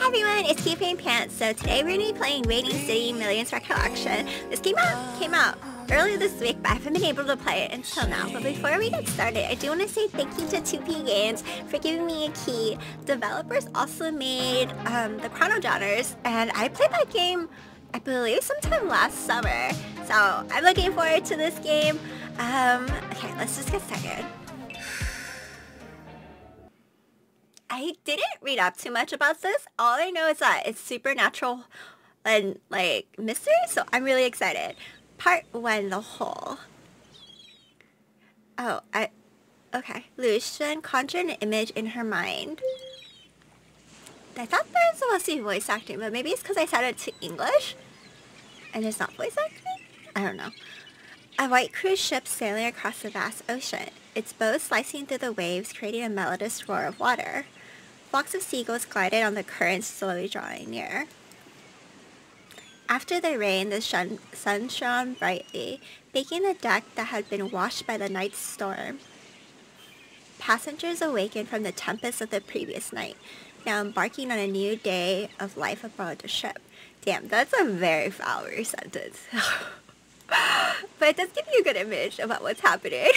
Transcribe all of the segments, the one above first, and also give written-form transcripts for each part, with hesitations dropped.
everyone, it's Keeping Pants. So today we're going to be playing Rainy City Millions Recollection. This came out earlier this week, but I haven't been able to play it until now. But before we get started, I do want to say thank you to 2P Games for giving me a key. Developers also made the Chrono Jotters, and I played that game, I believe, sometime last summer. So I'm looking forward to this game. Okay, let's just get started. I didn't read up too much about this. All I know is that it's supernatural and like mystery, so I'm really excited. Part 1, the hole. Oh, okay. Lucian conjured an image in her mind. I thought there was supposed to be voice acting, but maybe it's because I set it to English and it's not voice acting? I don't know. A white cruise ship sailing across the vast ocean, its bow slicing through the waves, creating a melodious roar of water. Flocks of seagulls glided on the current, slowly drawing near. After the rain, the sun shone brightly, baking the deck that had been washed by the night's storm. Passengers awakened from the tempest of the previous night, now embarking on a new day of life aboard the ship. Damn, that's a very flowery sentence. But it does give you a good image about what's happening.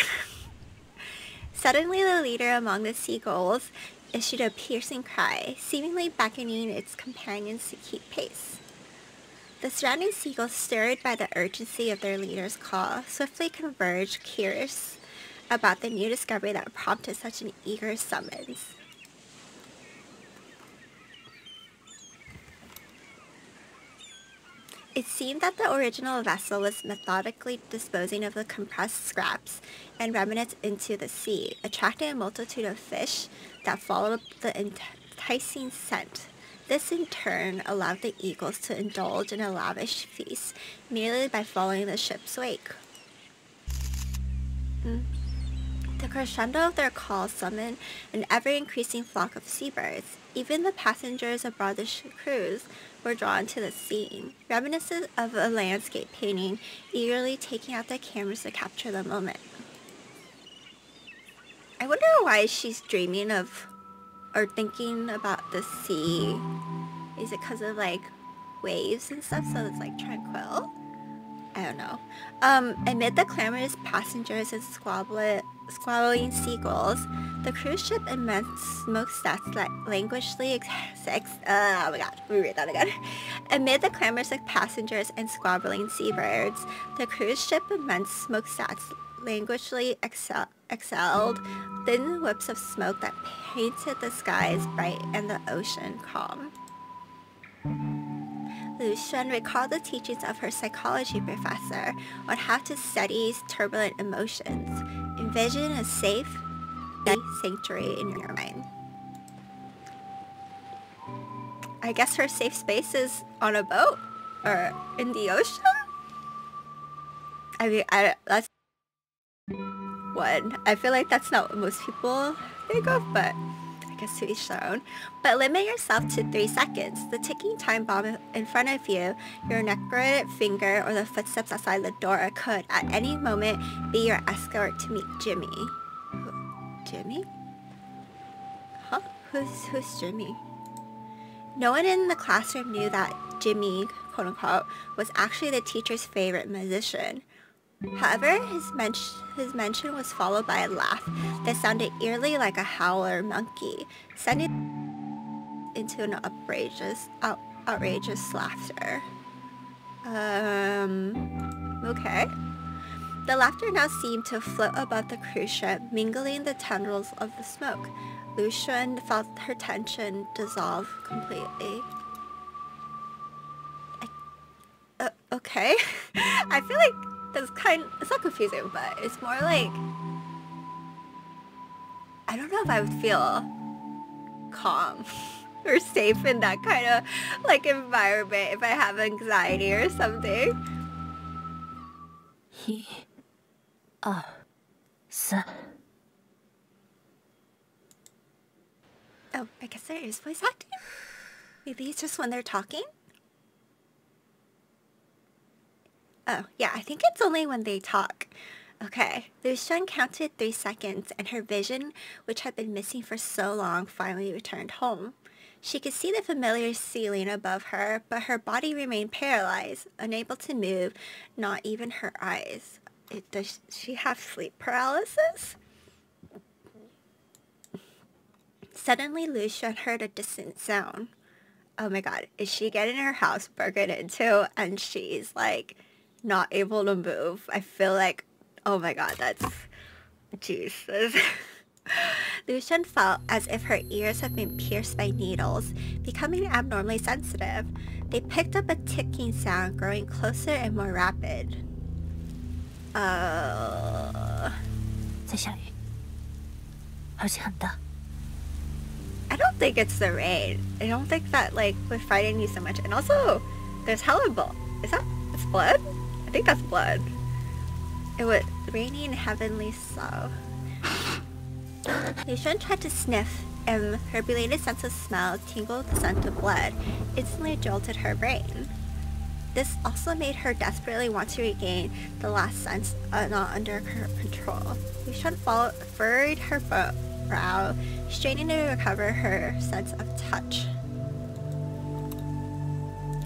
Suddenly, the leader among the seagulls issued a piercing cry, seemingly beckoning its companions to keep pace. The surrounding seagulls, stirred by the urgency of their leader's call, swiftly converged, curious about the new discovery that prompted such an eager summons. It seemed that the original vessel was methodically disposing of the compressed scraps and remnants into the sea, attracting a multitude of fish that followed the enticing scent. This in turn allowed the eagles to indulge in a lavish feast merely by following the ship's wake. The crescendo of their call summoned an ever-increasing flock of seabirds. Even the passengers aboard the cruise were drawn to the scene, reminiscent of a landscape painting, eagerly taking out their cameras to capture the moment. I wonder why she's dreaming of or thinking about the sea. Is it because of like waves and stuff, so it's like tranquil? I don't know. Amid the clamorous passengers and squabbling seagulls, the cruise ship immense smokestacks languishingly oh my god, let me read that again. Amid the clamorous passengers and squabbling seabirds, the cruise ship immense smokestacks languishingly exhaled thin whips of smoke that painted the skies bright and the ocean calm. Lucian recalled the teachings of her psychology professor on how to study turbulent emotions. Envision a safe sanctuary in your mind. I guess her safe space is on a boat or in the ocean? I mean, that's one. I feel like that's not what most people think of, but I guess to each their own. But limit yourself to 3 seconds. The ticking time bomb in front of you, your necrotic finger, or the footsteps outside the door could, at any moment, be your escort to meet Jimmy. Jimmy? Huh? Who's Jimmy? No one in the classroom knew that Jimmy, quote-unquote, was actually the teacher's favorite musician. However, his mention was followed by a laugh that sounded eerily like a howler monkey, sending into an outrageous laughter. Okay. The laughter now seemed to float above the cruise ship, mingling the tendrils of the smoke. Lucian felt her tension dissolve completely. Okay. I feel like it's not confusing, but it's more like, I don't know if I would feel calm or safe in that kind of like environment if I have anxiety or something. Oh, I guess there is voice acting? Maybe it's just when they're talking? Oh, yeah, I think it's only when they talk. Okay, Lucian counted 3 seconds, and her vision, which had been missing for so long, finally returned home. She could see the familiar ceiling above her, but her body remained paralyzed, unable to move, not even her eyes. Does she have sleep paralysis? Suddenly, Lucian heard a distant sound. Oh my god, is she getting her house broken into and she's like not able to move? I feel like, oh my god, that's Jesus. Lucian felt as if her ears had been pierced by needles, becoming abnormally sensitive. They picked up a ticking sound, growing closer and more rapid. 在下雨，而且很大。 I don't think it's the rain. I don't think that like would frighten you so much. And also, there's hella blood. It's blood? I think that's blood. It was raining heavenly so. Lucian tried to sniff, and her belated sense of smell tingled the scent of blood, instantly jolted her brain. This also made her desperately want to regain the last sense not under her control. Lucian furrowed her brow, straining to recover her sense of touch.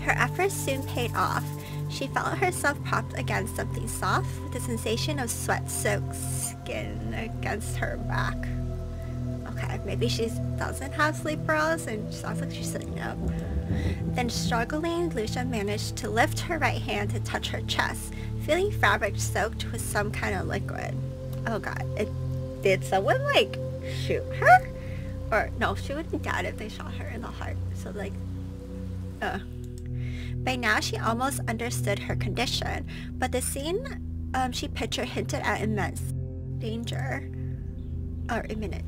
Her efforts soon paid off. She felt herself propped against something soft, with the sensation of sweat-soaked skin against her back. Okay, maybe she doesn't have sleep paralysis and sounds like she's sitting up. Then struggling, Lucia managed to lift her right hand to touch her chest, feeling fabric soaked with some kind of liquid. Oh god, did someone like shoot her? Or no, she would be dead if they shot her in the heart. So like, By now she almost understood her condition, but the scene she pictured hinted at immenent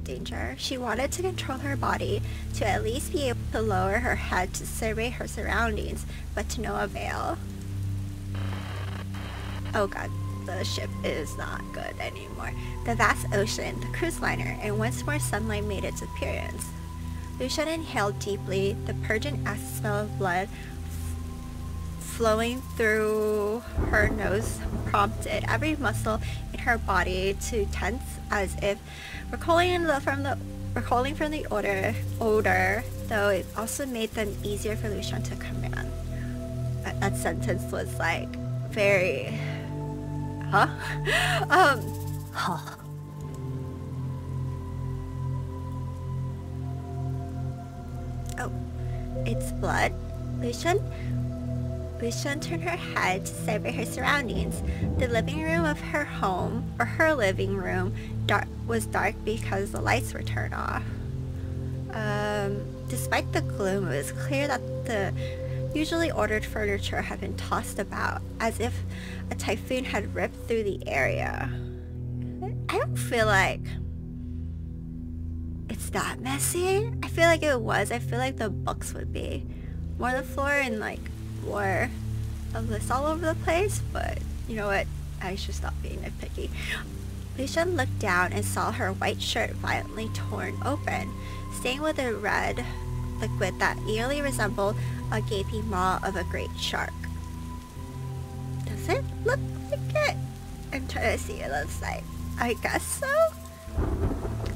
danger. She wanted to control her body, to at least be able to lower her head to survey her surroundings, but to no avail. Oh god, the ship is not good anymore. The vast ocean, the cruise liner, and once more sunlight made its appearance. Lucian inhaled deeply, the pungent acid smell of blood flowing through her nose prompted every muscle in her body to tense as if recoiling from the odor, though it also made them easier for Lucian to command. That sentence was like very... Huh? Oh, it's blood. Lucian turned her head to survey her surroundings. The living room of her home, or her living room, was dark because the lights were turned off. Despite the gloom, it was clear that the usually ordered furniture had been tossed about, as if a typhoon had ripped through the area. I don't feel like it's that messy. I feel like it was. I feel like the books would be more on the floor and like more of this all over the place, but you know what? I should stop being nitpicky. Lucian looked down and saw her white shirt violently torn open, stained with a red liquid that eerily resembled a gaping maw of a great shark. Does it look like it? I'm trying to see it looks like. I guess so?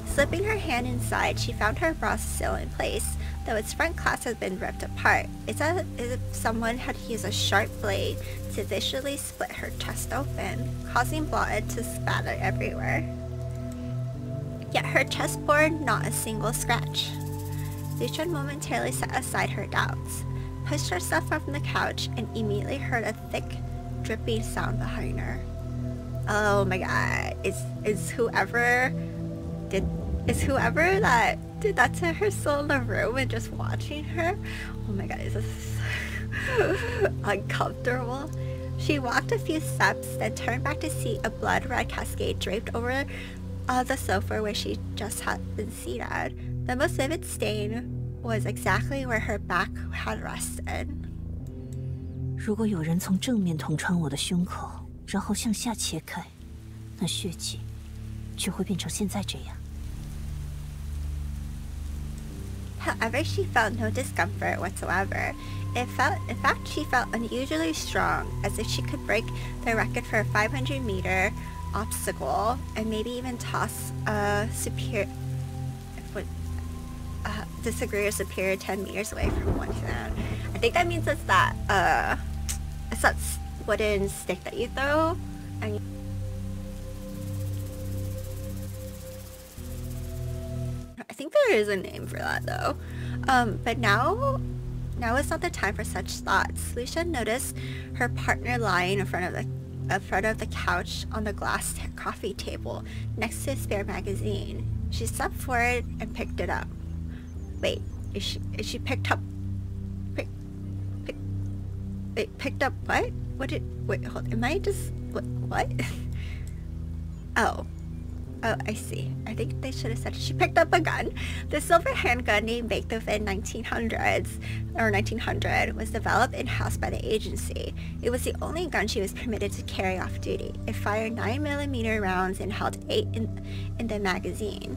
Slipping her hand inside, she found her bra still in place, though its front clasp had been ripped apart. It's as if someone had used a sharp blade to viciously split her chest open, causing blood to spatter everywhere. Yet her chest bore not a single scratch. Lucian momentarily set aside her doubts, pushed herself from the couch, and immediately heard a thick, dripping sound behind her. Oh my god, is whoever that did that to her still in the room and just watching her? Oh my god, is this uncomfortable? She walked a few steps, then turned back to see a blood-red cascade draped over the sofa where she just had been seated. The most vivid stain was exactly where her back had rested. 如果有人从正面捅穿我的胸口，然后向下切开，那血迹就会变成现在这样。 However, she felt no discomfort whatsoever. In fact, she felt unusually strong, as if she could break the record for a 500-meter obstacle and maybe even toss a disagree or superior 10 meters away from one hand. I think that means it's that wooden stick that you throw. And I think there is a name for that though. But now is not the time for such thoughts. Lucia noticed her partner lying in front of the couch on the glass coffee table next to a spare magazine. She stepped forward and picked it up. Wait, is she picked up what? Wait, hold, am I just, what? Oh, I see. I think they should have said she picked up a gun. The silver handgun named Beethoven 1900 was developed in-house by the agency. It was the only gun she was permitted to carry off duty. It fired 9mm rounds and held 8 in the magazine.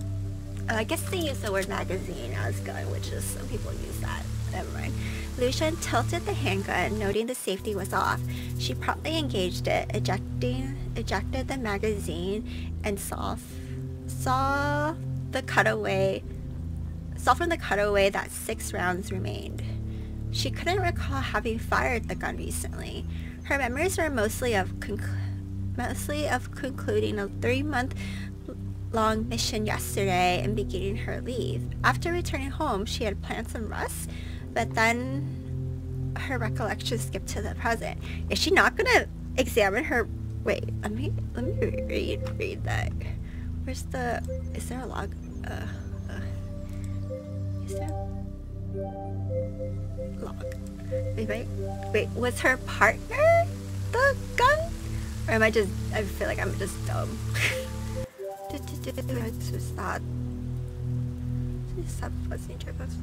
I guess they use the word magazine as gun, which is, some people use that. Never mind. Lucian tilted the handgun, noting the safety was off. She promptly engaged it, ejected the magazine, and saw from the cutaway that 6 rounds remained. She couldn't recall having fired the gun recently. Her memories were mostly of concluding a 3-month-long mission yesterday and beginning her leave. After returning home, she had planned some rest, but then her recollection skipped to the present. Is she not gonna examine her? Wait, let me read that. Where's the? Is there a log? Is there a log? Wait, was her partner the gun? Or am I just? I feel like I'm just dumb. Stop listening to us.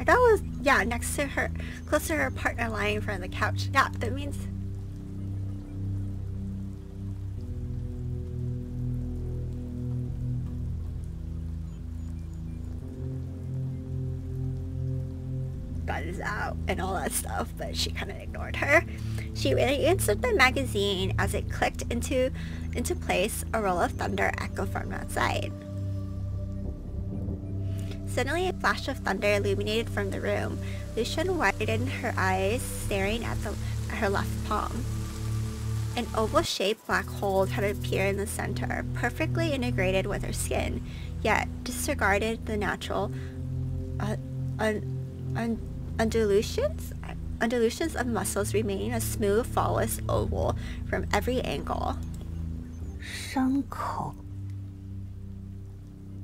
That was, yeah, next to her, close to her partner lying in front of the couch. Yeah, that means... guns out and all that stuff, but she kind of ignored her. She re-inserted the magazine as it clicked into place. A roll of thunder echoed from outside. Suddenly, a flash of thunder illuminated from the room. Lucian widened her eyes, staring at her left palm. An oval-shaped black hole had appeared in the center, perfectly integrated with her skin, yet disregarded the natural undulations of muscles, remaining a smooth, flawless oval from every angle. 伤口，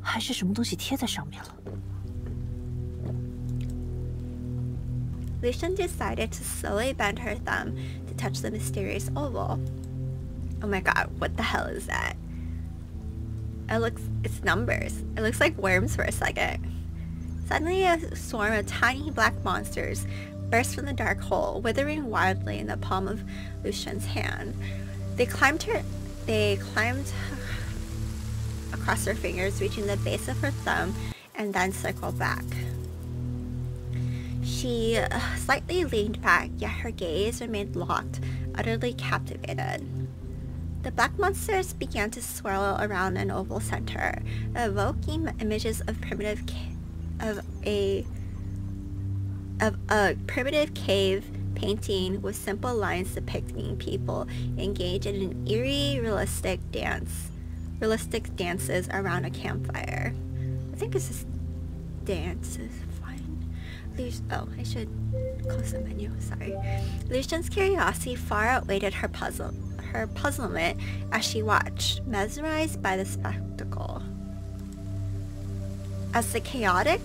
还是什么东西贴在上面了？ Lucian decided to slowly bend her thumb to touch the mysterious oval. Oh my god, what the hell is that? It's numbers. It looks like worms for a second. Suddenly, a swarm of tiny black monsters burst from the dark hole, withering wildly in the palm of Lucian's hand. They climbed across her fingers, reaching the base of her thumb, and then circled back. She slightly leaned back, yet her gaze remained locked, utterly captivated. The black monsters began to swirl around an oval center, evoking images of a primitive cave painting with simple lines depicting people engaged in an eerie, realistic dances around a campfire. I think it's just dances. Oh, I should close the menu, sorry. Lucian's curiosity far outweighed her puzzlement as she watched, mesmerized by the spectacle. As the chaotic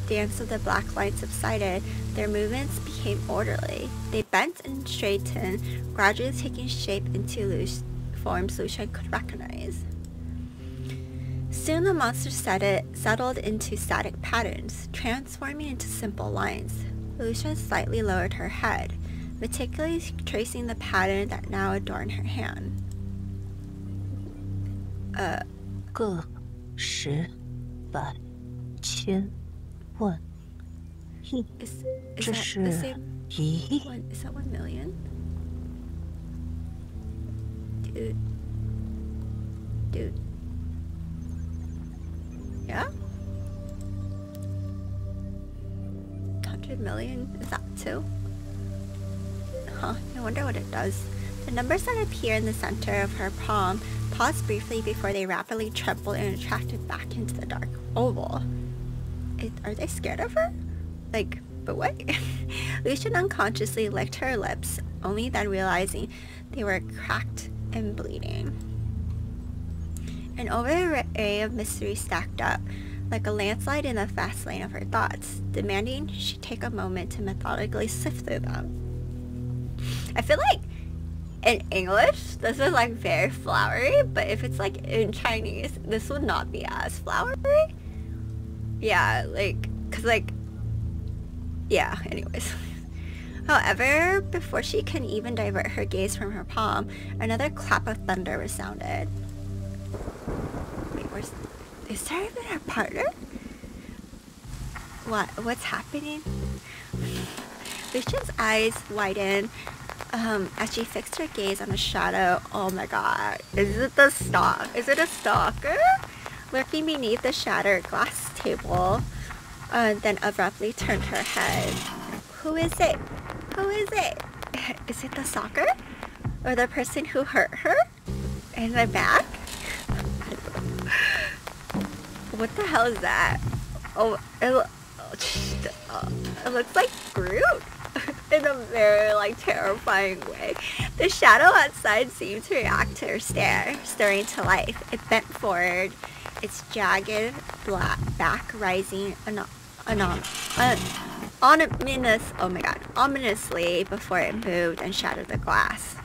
dance of the black light subsided, their movements became orderly. They bent and straightened, gradually taking shape into forms Lucian could recognize. Soon the monsters settled into static patterns, transforming into simple lines. Lucia slightly lowered her head, meticulously tracing the pattern that now adorned her hand. 个、十、百、千、万、亿，这是一亿。Is that 1 million? Dude. Yeah? 100 million? Is that too? Huh, I wonder what it does. The numbers that appear in the center of her palm pause briefly before they rapidly tremble and attracted back into the dark oval. Are they scared of her? Like, but wait. Lucian unconsciously licked her lips, only then realizing they were cracked and bleeding. An array of mystery stacked up, like a landslide in the fast lane of her thoughts, demanding she take a moment to methodically sift through them. I feel like in English, this is like very flowery, but if it's like in Chinese, this would not be as flowery. Yeah, like, cause like, yeah, anyways. However, before she can even divert her gaze from her palm, another clap of thunder resounded. Wait, is there even her partner? What's happening? Lucian's eyes widened as she fixed her gaze on a shadow. Oh my god, is it a stalker? Lurking beneath the shattered glass table, then abruptly turned her head. Who is it? Is it the stalker? Or the person who hurt her? In the back? What the hell is that? Oh, it looks like Groot in a very like terrifying way. The shadow outside seemed to react to her stare, stirring to life. It bent forward, its jagged black back rising ominously before it moved and shattered the glass.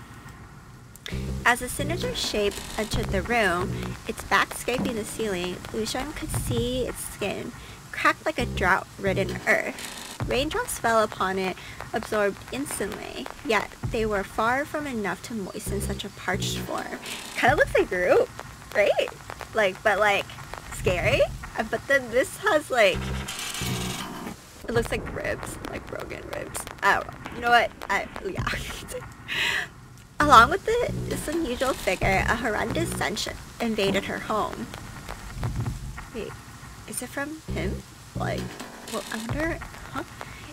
As the sinister shape entered the room, its back scraping the ceiling, Lucian could see its skin, cracked like a drought-ridden earth. Raindrops fell upon it, absorbed instantly, yet they were far from enough to moisten such a parched form. Kind of looks like Groot, right? Like, but like, scary. But then this has like, it looks like ribs, like broken ribs. I don't know. You know what? Yeah. Along with this unusual figure, a horrendous stench invaded her home. Wait, is it from him? Like, well, I wonder, huh?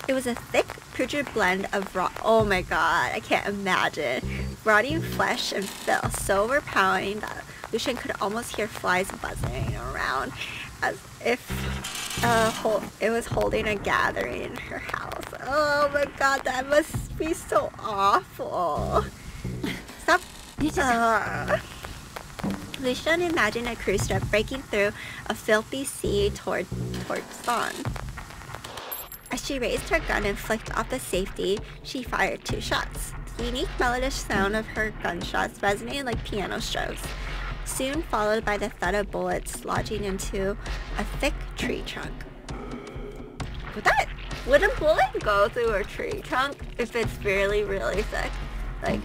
It was a thick, putrid blend of oh my god, I can't imagine. Rotting flesh and filth so overpowering that Lucian could almost hear flies buzzing around, as if it was holding a gathering in her house. Oh my god, that must be so awful. Stop. Lucian imagined a crew ship breaking through a filthy sea towards dawn. As she raised her gun and flicked off the safety, she fired 2 shots. The unique melodious sound of her gunshots resonated like piano strokes, soon followed by the thud of bullets lodging into a thick tree trunk. Would a bullet go through a tree trunk if it's really, really thick? Like,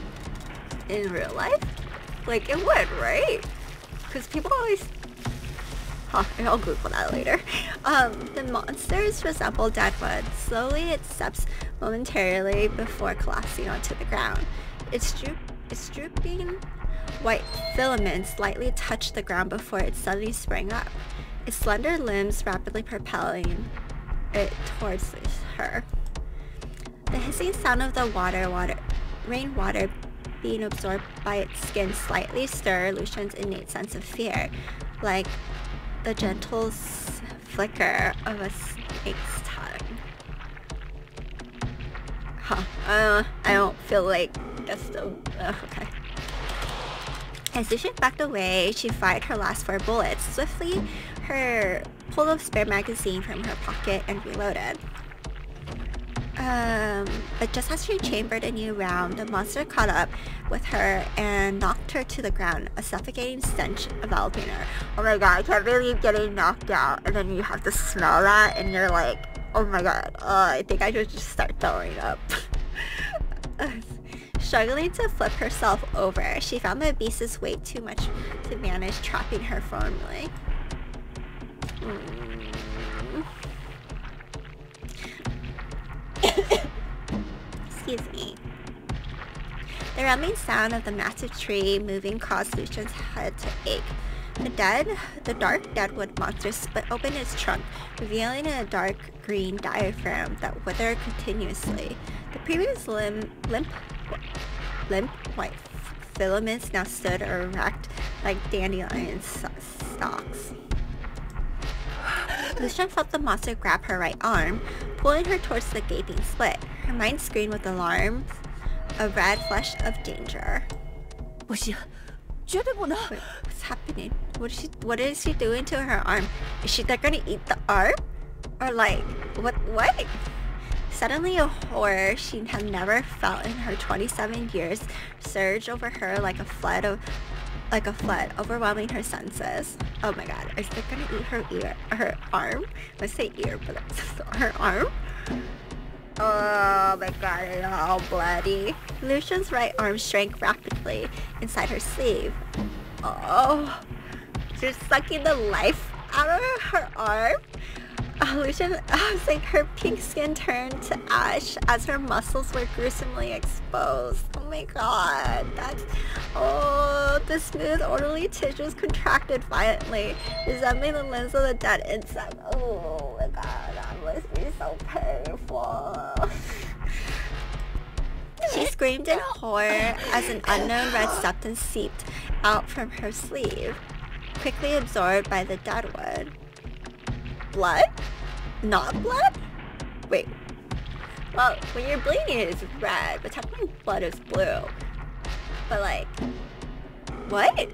in real life? Like, it would, right? Because people always... I'll Google that later. The monsters resemble dead wood. Slowly it steps momentarily before collapsing onto the ground. Its drooping white filaments lightly touch the ground before it suddenly sprang up, its slender limbs rapidly propelling it towards her. The hissing sound of the rainwater being absorbed by its skin slightly stirred Lucian's innate sense of fear, like the gentle flicker of a snake's tongue. I don't feel like that's the... okay. As Lucian backed away, she fired her last 4 bullets. Swiftly, her pulled a spare magazine from her pocket and reloaded. But just as she chambered a new round, the monster caught up with her and knocked her to the ground, a suffocating stench enveloping her. Oh my god, I can't believe getting knocked out, and then you have to smell that, and you're like, oh my god, I think I should just start throwing up. Struggling to flip herself over, she found the beast's weight too much to manage, trapping her firmly. Excuse me. The rumbling sound of the massive tree moving caused Lucian's head to ache. The dark deadwood monster split open its trunk, revealing a dark green diaphragm that withered continuously. The previous limp white filaments now stood erect like dandelion stalks. Lucian felt the monster grab her right arm, pulling her towards the gaping split. Her mind screamed with alarm, a red flush of danger. 不行，绝对不能！ Wait, what's happening? What is she doing to her arm? Is she like gonna eat the arm? Or like, what? Suddenly a horror she had never felt in her 27 years surged over her like a flood, overwhelming her senses. Oh my god, is they gonna eat her arm? Let's say ear, but that's her arm? Oh my god, it's all bloody. Lucian's right arm shrank rapidly inside her sleeve. Oh, she's sucking the life out of her arm. Lucian, was like her pink skin turned to ash as her muscles were gruesomely exposed. Oh my god, the smooth, orderly tissues contracted violently, resembling the limbs of the dead insect. Oh my god, that must be so painful. She screamed in horror as an unknown red substance seeped out from her sleeve, quickly absorbed by the deadwood. Blood? Not blood? Wait. Well, when you're bleeding it's red, but technically blood is blue. But like, what?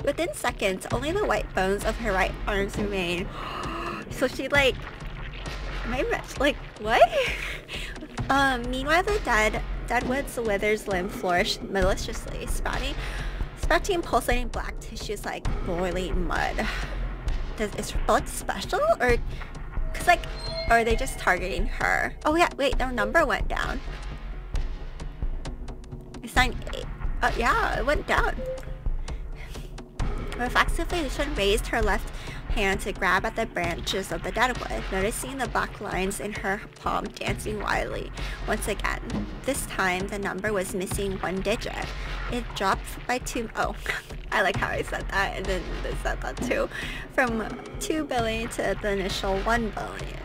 Within seconds, only the white bones of her right arms remained. So she like, like, what? Meanwhile, the deadwood's withered limb flourished maliciously, sprouting pulsating black tissues like boiling mud. Is her blood special? Or are they just targeting her? Oh yeah, wait, their number went down. It's 98. Yeah, it went down. Reflexively, Lucian raised her left hand to grab at the branches of the deadwood, noticing the black lines in her palm dancing wildly once again. This time, the number was missing one digit. It dropped by 2. Oh, I like how I said that, and then they said that too. From 2 billion to the initial 1 billion.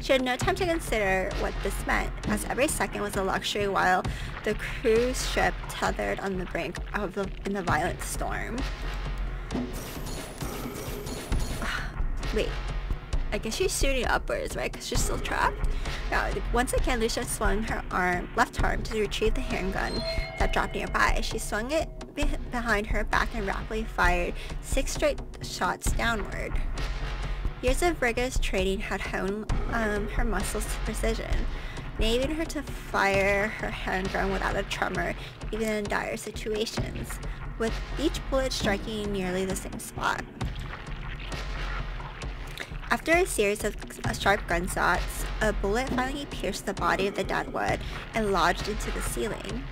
She had no time to consider what this meant, as every second was a luxury while the cruise ship tethered on the brink in the violent storm. Wait, I guess she's shooting upwards, right? Because she's still trapped? Yeah, once again, Lucia swung her left arm to retrieve the handgun that dropped nearby. She swung it behind her back and rapidly fired 6 straight shots downward. Years of rigorous training had honed her muscles to precision, enabling her to fire her handgun without a tremor, even in dire situations, with each bullet striking nearly the same spot. After a series of sharp gunshots, a bullet finally pierced the body of the deadwood and lodged into the ceiling.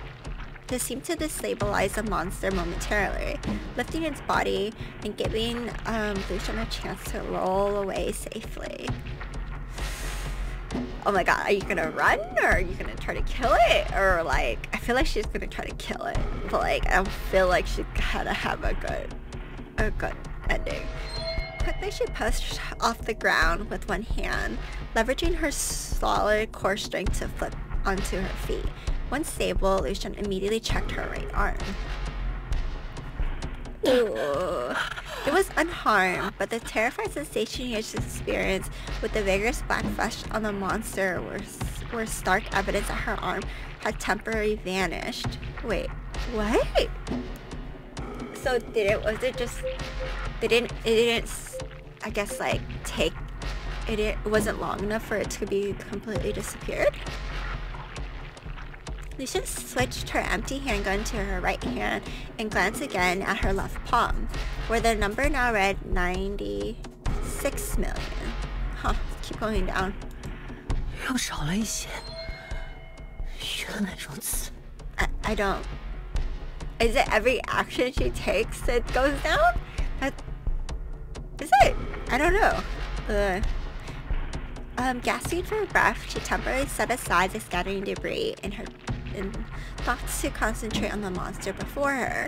This seemed to destabilize the monster momentarily, lifting its body and giving Lucian a chance to roll away safely. Oh my god, are you gonna run or are you gonna try to kill it? Or like, I feel like she's gonna try to kill it, but like, I don't feel like she's gotta have a good ending. Quickly, she pushed off the ground with one hand, leveraging her solid core strength to flip onto her feet. Once stable, Lucian immediately checked her right arm. Ooh. It was unharmed, but the terrifying sensation he had experienced with the vigorous black flesh on the monster were stark evidence that her arm had temporarily vanished. Wait, what? So it didn't, I guess, like, it wasn't long enough for it to be completely disappeared? Lucia switched her empty handgun to her right hand and glanced again at her left palm, where the number now read 96 million. Huh, keep going down. 又少了一些。原来如此。I don't... Is it every action she takes it goes down? Is it? I don't know. Gasping for breath, she temporarily set aside the scattering debris in thoughts to concentrate on the monster before her.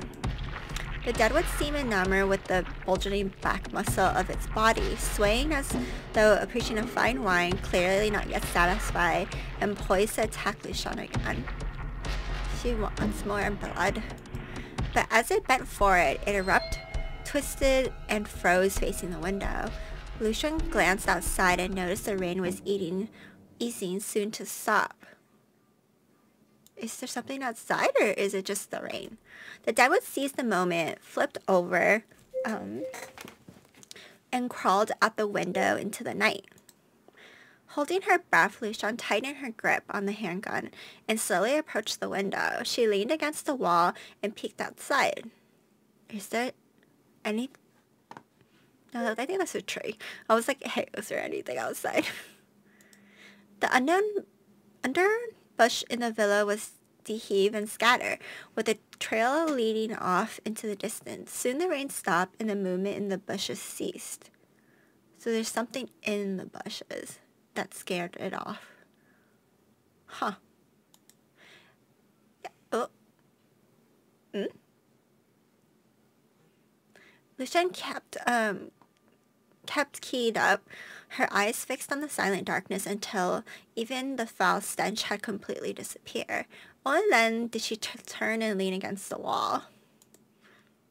The dead would seem enamored with the bulging back muscle of its body, swaying as though appreciating a fine wine, clearly not yet satisfied, and poised to attack Xiao again. She wants more blood. But as it bent forward, it erupted, twisted, and froze facing the window. Xiao glanced outside and noticed the rain was easing soon to stop. Is there something outside, or is it just the rain? The dead would seize the moment, flipped over, and crawled out the window into the night. Holding her breath, Xiao tightened her grip on the handgun and slowly approached the window. She leaned against the wall and peeked outside. Is there any... No, I think that's a tree. I was like, hey, is there anything outside? The underbush in the villa was heave and scatter, with a trail leading off into the distance. Soon the rain stopped and the movement in the bushes ceased. So there's something in the bushes that scared it off. Huh. Yeah. Oh. Xiao kept keyed up, her eyes fixed on the silent darkness until even the foul stench had completely disappeared. Only then did she turn and lean against the wall.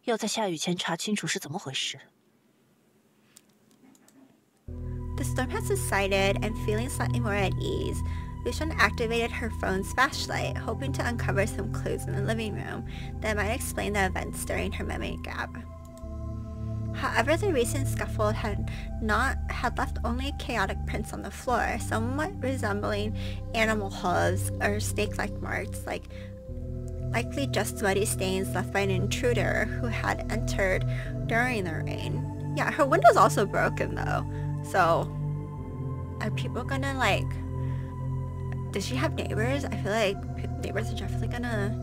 要在下雨前查清楚是怎么回事。 The storm had subsided, and feeling slightly more at ease, Xiao activated her phone's flashlight, hoping to uncover some clues in the living room that might explain the events during her memory gap. However, the recent scuffle had left only chaotic prints on the floor, somewhat resembling animal hooves or snake-like marks, likely just muddy stains left by an intruder who had entered during the rain. Yeah, her window's also broken though, so are people gonna does she have neighbors? I feel like neighbors are definitely gonna...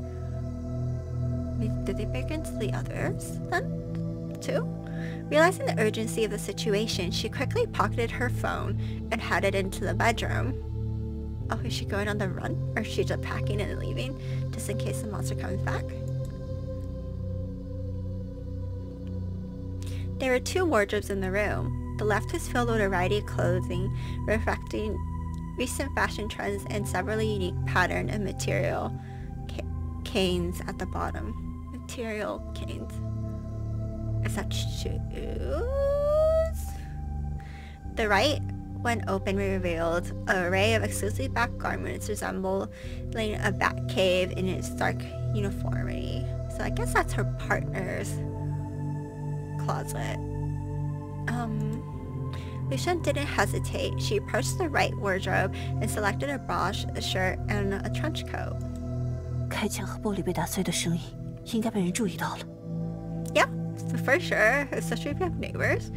Did they break into the others then too? Realizing the urgency of the situation, she quickly pocketed her phone and headed into the bedroom. Oh, is she going on the run? Or is she just packing and leaving, just in case the monster comes back? There were two wardrobes in the room. The left was filled with a variety of clothing, reflecting recent fashion trends and several unique pattern and material canes at the bottom. Material canes. Is that shoes? The right, when open, revealed an array of exclusively black garments resembling a bat cave in its dark uniformity. So I guess that's her partner's closet. Xiao didn't hesitate. She approached the right wardrobe and selected a bra, a shirt, and a trench coat. 开枪和玻璃被打碎的声音，应该被人注意到了。 Yeah, for sure, especially if you have neighbors.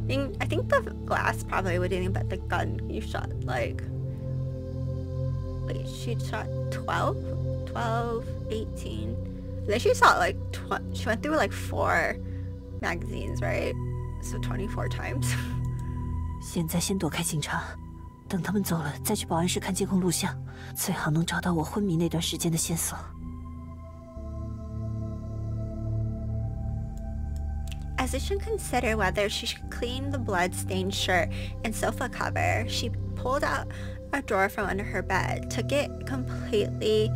I think the glass probably would anything but the gun you shot, wait, she shot 12, 18. Then she shot she went through 4 magazines, right? So 24 times. 现在先躲开警察，等他们走了再去保安室看监控录像，最好能找到我昏迷那段时间的线索。 As Xiao considered whether she should clean the blood-stained shirt and sofa cover, she pulled out a drawer from under her bed, took it completely,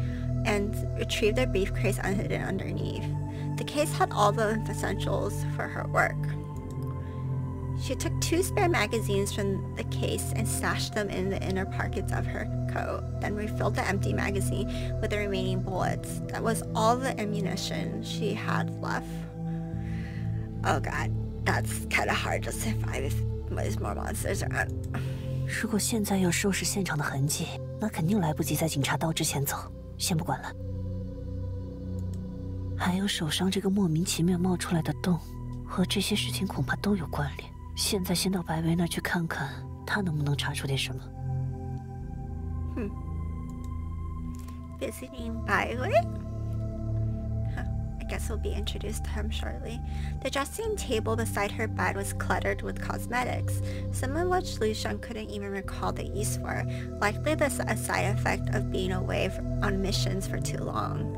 and retrieved a briefcase hidden underneath. The case had all the essentials for her work. She took 2 spare magazines from the case and stashed them in the inner pockets of her coat, then refilled the empty magazine with the remaining bullets. That was all the ammunition she had left. Oh god, that's kind of hard to survive if there's more monsters around. 如果现在要收拾现场的痕迹，那肯定来不及在警察到之前走。先不管了。还有手上这个莫名其妙冒出来的洞，和这些事情恐怕都有关联。现在先到白薇那儿去看看，他能不能查出点什么。Visiting Byway? Huh. I guess we'll be introduced to him shortly. The dressing table beside her bed was cluttered with cosmetics, some of which Lu Shan couldn't even recall the use for, likely a side effect of being away on missions for too long.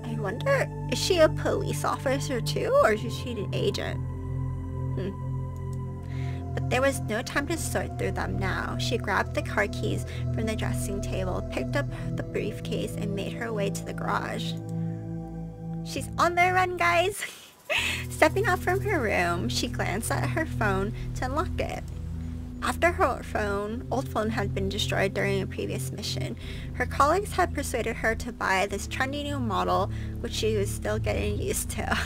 I wonder, is she a police officer too, or is she an agent? But there was no time to sort through them now. She grabbed the car keys from the dressing table, picked up the briefcase, and made her way to the garage. She's on the run, guys! Stepping out from her room, she glanced at her phone to unlock it. After her old phone had been destroyed during a previous mission, her colleagues had persuaded her to buy this trendy new model, which she was still getting used to.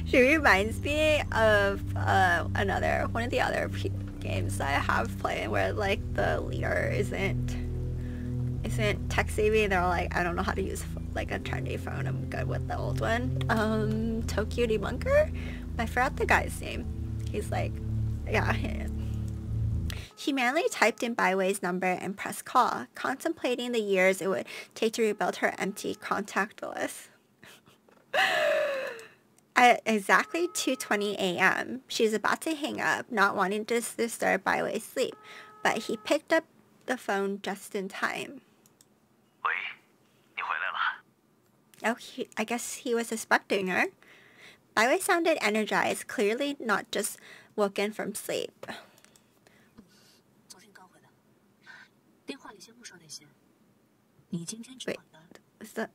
She reminds me of one of the other games that I have played where like the leader isn't tech savvy. They're like, I don't know how to use like a trendy phone. I'm good with the old one. Tokyo Debunker? I forgot the guy's name. He's like, yeah. She manually typed in Baiwei's number and pressed call, contemplating the years it would take to rebuild her empty contact list. At exactly 2:20 a.m., she was about to hang up, not wanting to disturb Baiwei's sleep, but he picked up the phone just in time. Oh, I guess he was expecting her. Baiwei sounded energized, clearly not just woken from sleep. Wait, is that...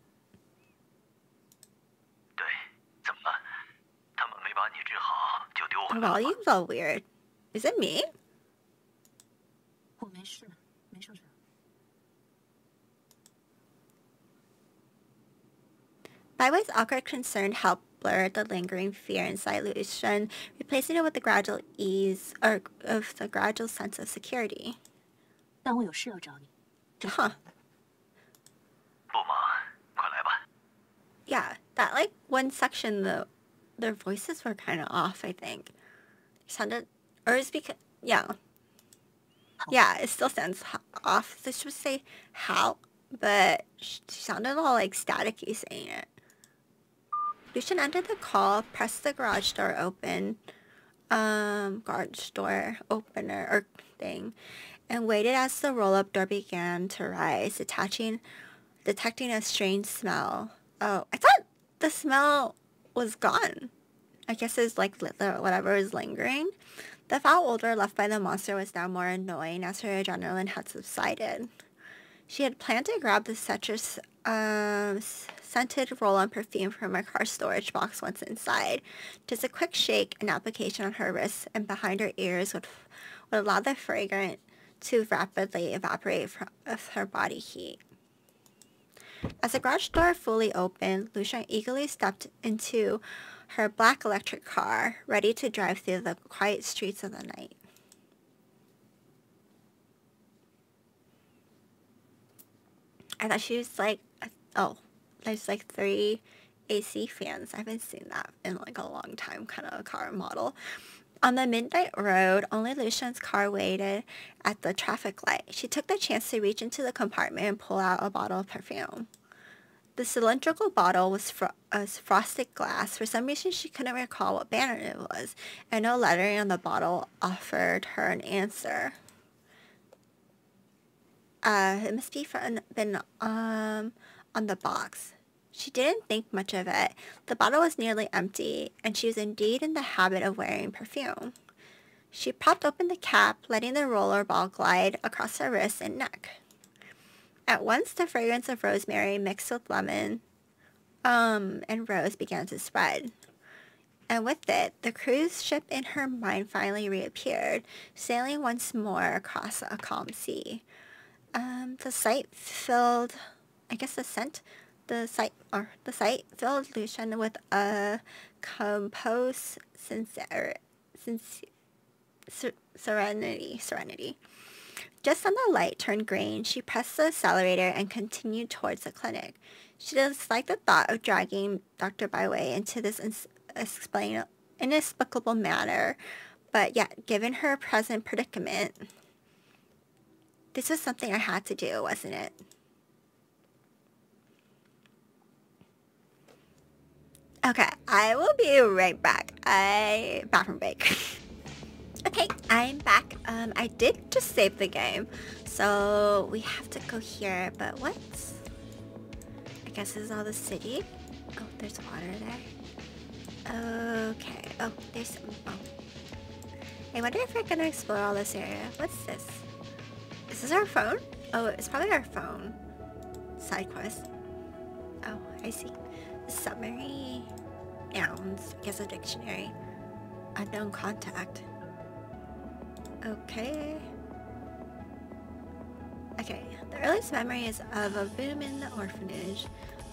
The volume's all weird. Is it me? Baiwei's awkward concern helped blur the lingering fear inside Lu Shan, replacing it with the gradual ease of the gradual sense of security. Huh. Yeah, that like one section their voices were kind of off, I think. It sounded, or it's because, yeah. Yeah, it still sounds off. This would say how, but she sounded all like staticky saying it. Lu Shan entered the call, pressed the garage door opener or thing, and waited as the roll-up door began to rise, detecting a strange smell. Oh, I thought the smell was gone. I guess it's like whatever is lingering. The foul odor left by the monster was now more annoying as her adrenaline had subsided. She had planned to grab the citrus scented roll-on perfume from her car storage box once inside. Just a quick shake and application on her wrists and behind her ears would allow the fragrance to rapidly evaporate from her body heat. As the garage door fully opened, Lu Shan eagerly stepped into her black electric car, ready to drive through the quiet streets of the night. I thought she was like, oh, there's like 3 AC fans. I haven't seen that in like a long time, kind of a car model. On the midnight road, only Lu Shan's car waited at the traffic light. She took the chance to reach into the compartment and pull out a bottle of perfume. The cylindrical bottle was frosted glass. For some reason, she couldn't recall what banner it was, and no lettering on the bottle offered her an answer. It must be been on the box. She didn't think much of it. The bottle was nearly empty, and she was indeed in the habit of wearing perfume. She popped open the cap, letting the roller ball glide across her wrist and neck. At once, the fragrance of rosemary mixed with lemon and rose began to spread. And with it, the cruise ship in her mind finally reappeared, sailing once more across a calm sea. The sight filled Lu Shan with a composed serenity. Just as the light turned green, she pressed the accelerator and continued towards the clinic. She disliked the thought of dragging Dr. Baiwei into this inexplicable manner, but yet, given her present predicament, this was something I had to do, wasn't it? Okay, I will be right back. Bathroom break. Okay, I'm back. I did just save the game, so we have to go here. But what? I guess this is all the city. Oh, there's water there. Okay. Oh, there's some. Oh. I wonder if we're gonna explore all this area. What's this? Is this our phone? Oh, it's probably our phone. Side quest. Oh, I see. Summary. Nouns. I guess a dictionary. Unknown contact. Okay. Okay. The earliest memory is of a room in the orphanage.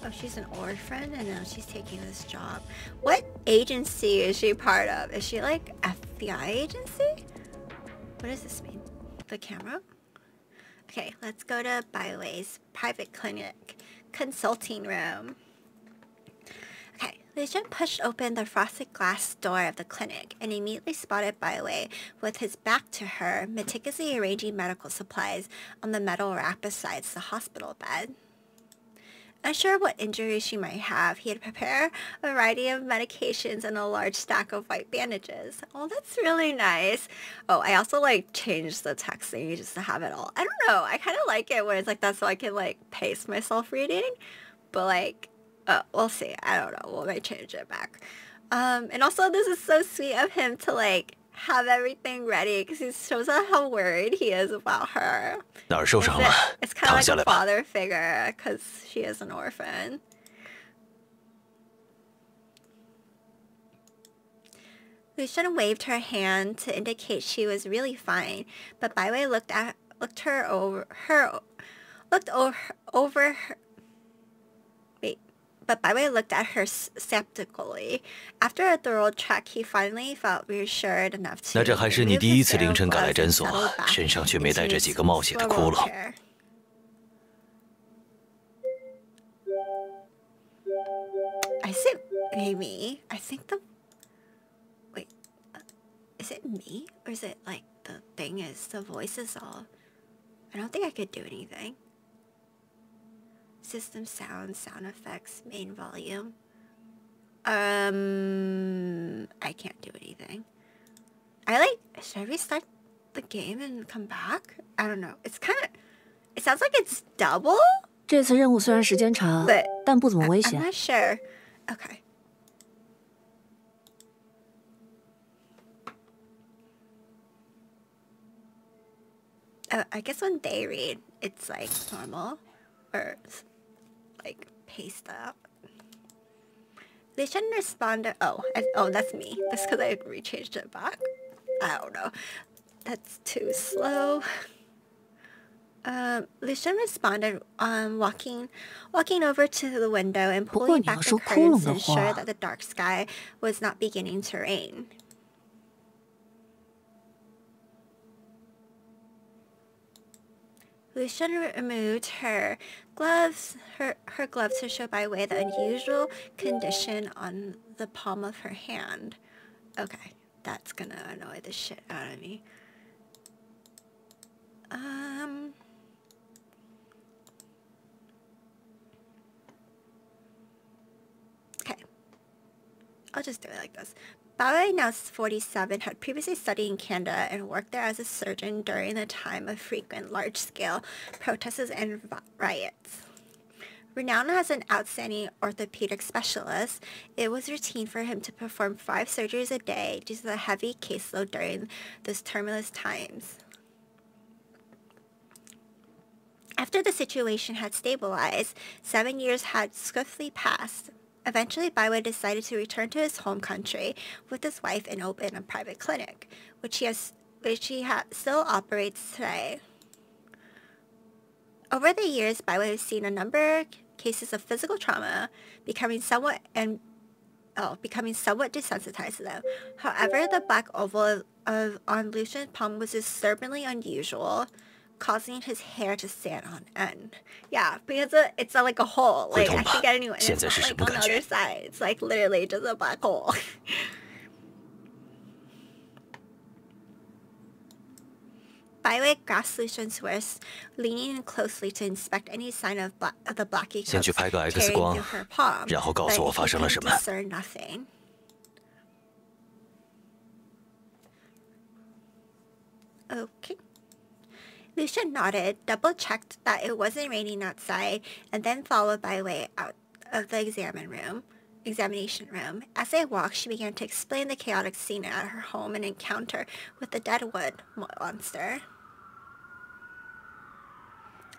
Oh, she's an orphan and now she's taking this job. What agency is she part of? Is she like FBI agency? What does this mean? The camera? Okay, let's go to Byway's private clinic consulting room. Okay, Lucian pushed open the frosted glass door of the clinic and immediately spotted Byway with his back to her, meticulously arranging medical supplies on the metal rack beside the hospital bed. Unsure what injuries she might have, he had prepared a variety of medications and a large stack of white bandages. Oh, that's really nice. Oh, I also like changed the text thingy just to have it all. I don't know. I kind of like it when it's like that so I can like pace myself reading. But like, we'll see. I don't know. We might change it back. And also this is so sweet of him to like have everything ready because he shows us how worried he is about her. It's kind of like a father figure because she is an orphan. Lucian waved her hand to indicate she was really fine, but Byway looked over her. But Byway looked at her skeptically. After a thorough check, he finally felt reassured enough to. 那这还是你第一次凌晨赶来诊所，身上却没带着几个冒血的窟窿。I said maybe. I think the. Wait, is it me or is it like the thing is the voice is all? I don't think I could do anything. System sound effects, main volume. I can't do anything. Should I restart the game and come back? I don't know. It sounds like it's double? 这次任务虽然时间长，但不怎么危险。I'm not sure. Okay. I guess when they read, it's like normal. Or like paste up. Lucian responded. Oh, that's me. That's because I rechanged it back. I don't know. That's too slow. Lucian responded, walking over to the window and pulling back the curtains to ensure that the dark sky was not beginning to rain. Lucian removed her gloves to show Byway the unusual condition on the palm of her hand. Okay, that's gonna annoy the shit out of me. Okay. I'll just do it like this. Byway, now 47, had previously studied in Canada and worked there as a surgeon during the time of frequent large-scale protests and riots. Renowned as an outstanding orthopedic specialist, it was routine for him to perform 5 surgeries a day due to the heavy caseload during those tumultuous times. After the situation had stabilized, 7 years had swiftly passed. Eventually, Byway decided to return to his home country with his wife and open a private clinic, which he still operates today. Over the years, Byway has seen a number of cases of physical trauma, becoming somewhat desensitized to them. However, the black oval on Lucian's palm was disturbingly unusual, causing his hair to stand on end. Yeah, because it's like a hole. Like, I think anyone, it's not like on the other side. It's like literally just a black hole. Byway grasped Lucian's wrist, leaning in closely to inspect any sign of the Blackie cups tearing through her palm, but he couldn't discern nothing. Okay. Lucian nodded, double-checked that it wasn't raining outside, and then followed Byway out of the examination room. As they walked, she began to explain the chaotic scene at her home and encounter with the deadwood monster.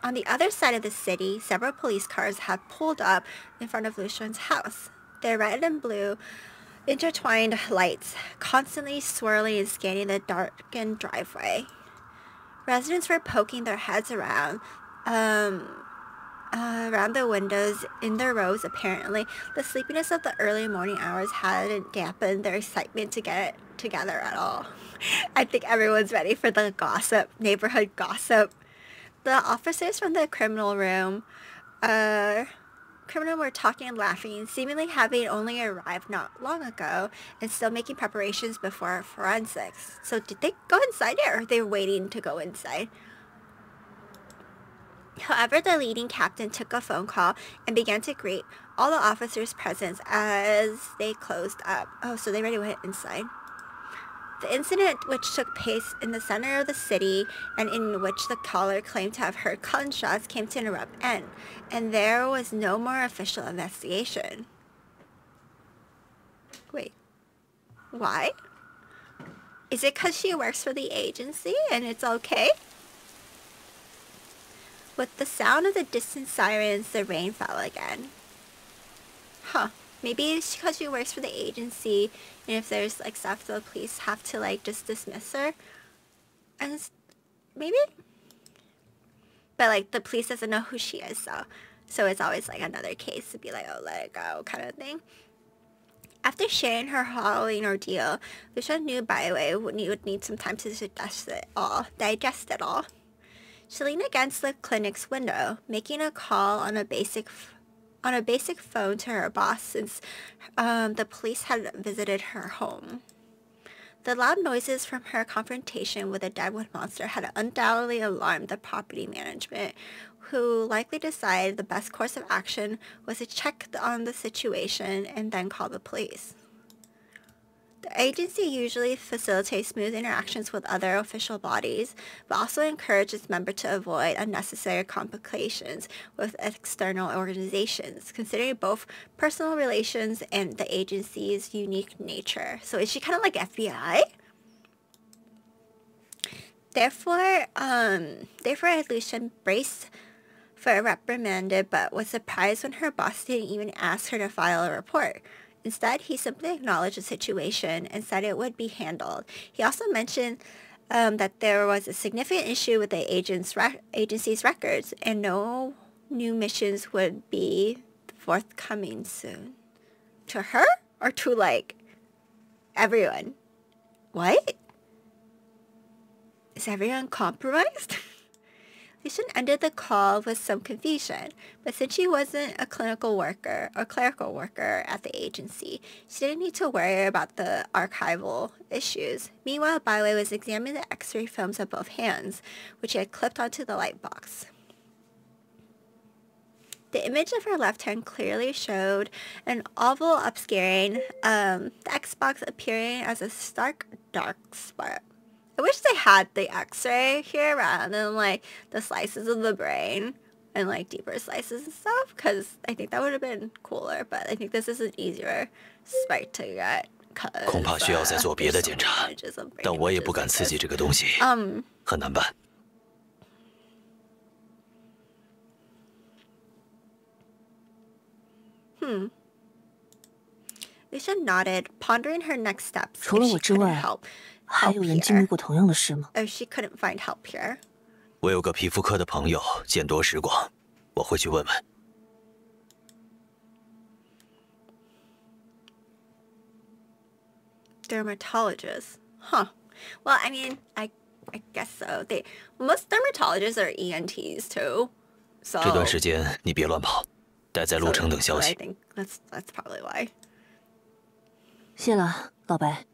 On the other side of the city, several police cars had pulled up in front of Lucian's house. Their red and blue intertwined lights constantly swirling and scanning the darkened driveway. Residents were poking their heads around the windows in their rows. Apparently, the sleepiness of the early morning hours hadn't dampened their excitement to get together at all. I think everyone's ready for the gossip, neighborhood gossip. The officers from the criminal room were talking and laughing, seemingly having only arrived not long ago and still making preparations before forensics. So did they go inside or are they waiting to go inside? However, the leading captain took a phone call and began to greet all the officers present as they closed up. Oh, so they already went inside. The incident, which took place in the center of the city and in which the caller claimed to have heard gunshots, came to an abrupt end, and there was no more official investigation. Wait, why? Is it because she works for the agency and it's okay? With the sound of the distant sirens, the rain fell again. Huh. Maybe it's because she works for the agency, and if there's like stuff, the police have to like just dismiss her. And maybe? But like the police doesn't know who she is, so it's always like another case to be like, oh, let it go kind of thing. After sharing her harrowing ordeal, Lucian knew Byway would need some time to digest it all. She leaned against the clinic's window, making a call on a basic phone to her boss since the police had visited her home. The loud noises from her confrontation with the deadwood monster had undoubtedly alarmed the property management, who likely decided the best course of action was to check on the situation and then call the police. The agency usually facilitates smooth interactions with other official bodies, but also encourages members to avoid unnecessary complications with external organizations, considering both personal relations and the agency's unique nature. So is she kind of like FBI? Therefore, Lucian braced for a reprimand, but was surprised when her boss didn't even ask her to file a report. Instead, he simply acknowledged the situation and said it would be handled. He also mentioned that there was a significant issue with the agency's records and no new missions would be forthcoming soon. To her or to, like, everyone? What? Is everyone compromised? Lucian ended the call with some confusion, but since she wasn't a clerical worker at the agency, she didn't need to worry about the archival issues. Meanwhile, Byway was examining the X-ray films of both hands, which he had clipped onto the light box. The image of her left hand clearly showed an oval obscuring the Xbox appearing as a stark dark spot. I wish they had the X-ray here rather than like the slices of the brain and like deeper slices and stuff, because I think that would have been cooler. But I think this is an easier sprite to get. 恐怕需要再做别的检查，但我也不敢刺激这个东西，很难办。Lucia nodded, pondering her next steps. 除了我之外，还有人经历过同样的事吗？ She couldn't find help here. 我有个皮肤科的朋友，见多识广，我会去问问。Dermatologists, huh? Well, I mean, I guess so. Most dermatologists are ENTs too. So 这段时间你别乱跑，待在路程等消息。I think that's probably why. 谢了，老白。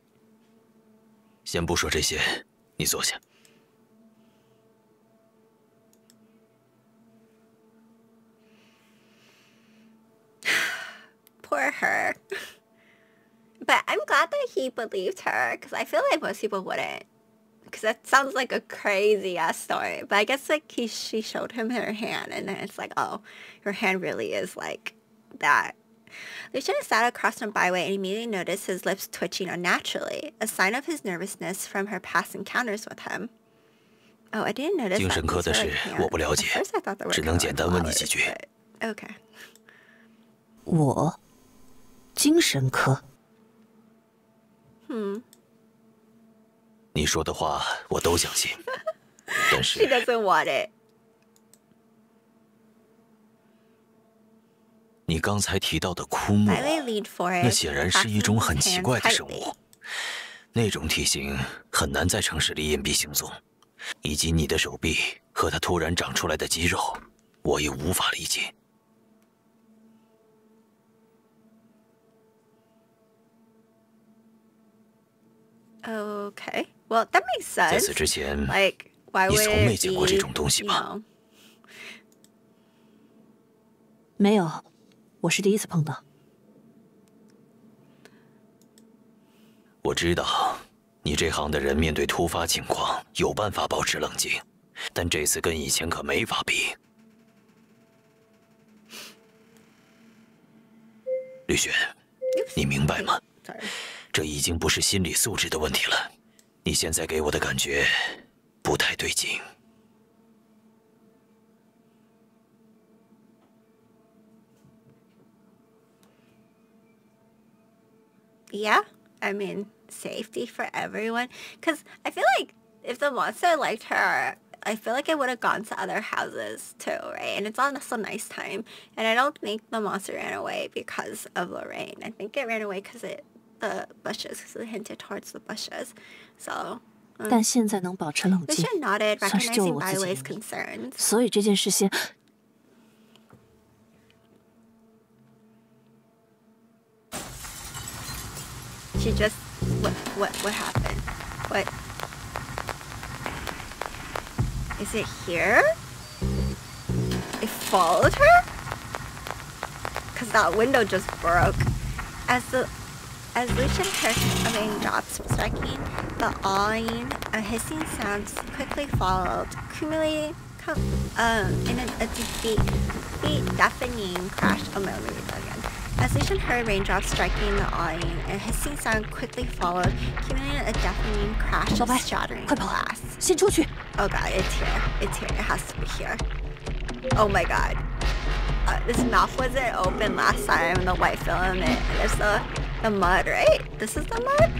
先不说这些，你坐下。poor her. But I'm glad that he believed her, because I feel like most people wouldn't. Because that sounds like a crazy ass story. But I guess like she showed him her hand, and then it's like, oh, her hand really is like that. Lucian sat across from Byway and immediately noticed his lips twitching unnaturally, a sign of his nervousness from her past encounters with him. Oh, I didn't notice that. 精神科的事我不了解，只能简单问你几句。Okay. 我，精神科。你说的话我都相信，但是 She doesn't want it. 你刚才提到的枯木，那显然是一种很奇怪的生物，那种体型很难在城市里隐蔽行踪，以及你的手臂和它突然长出来的肌肉，我也无法理解。Okay, well that makes sense. 在此之前， like why would 你从没 it 见过这种东西 be, 吧？没有，我是第一次碰到。我知道，你这行的人面对突发情况有办法保持冷静，但这次跟以前可没法比。绿璇，你明白吗？这已经不是心理素质的问题了。你现在给我的感觉不太对劲。Yeah, I mean, safety for everyone. Because I feel like if the monster liked her, I feel like it would have gone to other houses too, right? And it's also nighttime. And I don't think the monster ran away because of Lorraine. I think it ran away because the bushes, because it hinted towards the bushes. So. 但现在能保持冷静， Lucian nodded, 算是救了 recognizing 我自己 Byway's 的命。 concerns. 所以这件事先。 She just what happened? What is it here? It followed her? Cause that window just broke. As Lucian heard raindrops striking the awning, a hissing sound quickly followed, accumulating in a deep, deafening crash. Oh my, let me read that again. As Lucian heard raindrops striking the awning, a hissing sound quickly followed, accumulating a deafening crash of shattering glass. 先出去。 Oh god, it's here. It's here. It has to be here. Oh my god. This mouth wasn't open last time in the white film. There's the mud, right? This is the mud?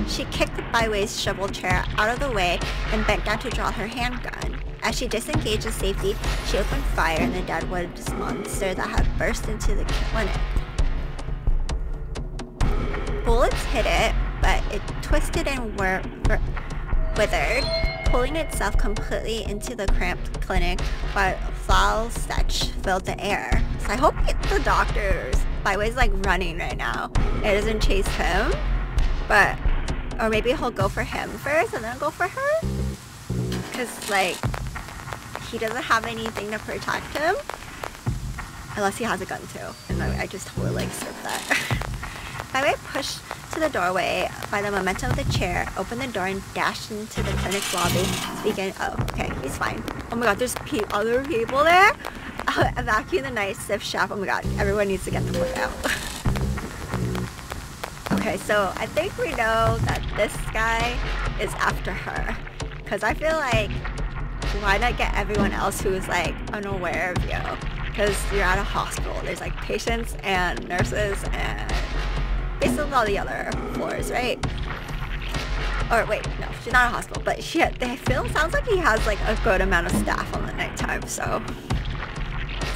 She kicked Byway's shovel chair out of the way and bent down to draw her handgun. As she disengaged with safety, she opened fire in the deadwood monster that had burst into the clinic. Bullets hit it, but it twisted and withered, pulling itself completely into the cramped clinic while foul stench filled the air. So I hope the doctors, Byway's like running right now. It doesn't chase him, but, or maybe he'll go for him first and then go for her? Because like, he doesn't have anything to protect him. Unless he has a gun too. And I just totally like skipped that. Byway pushed to the doorway by the momentum of the chair, opened the door and dashed into the clinic's lobby, speaking, oh, okay, he's fine. Oh my god, there's other people there? Evacuating the night shift shaft. Oh my god, everyone needs to get the fuck out. Okay, so I think we know that this guy is after her. Because I feel like, why not get everyone else who is like unaware of you? Because you're at a hospital. There's like patients and nurses and basically all the other floors, right? Or wait, no, she's not a hospital, but the film sounds like he has like a good amount of staff on the nighttime, so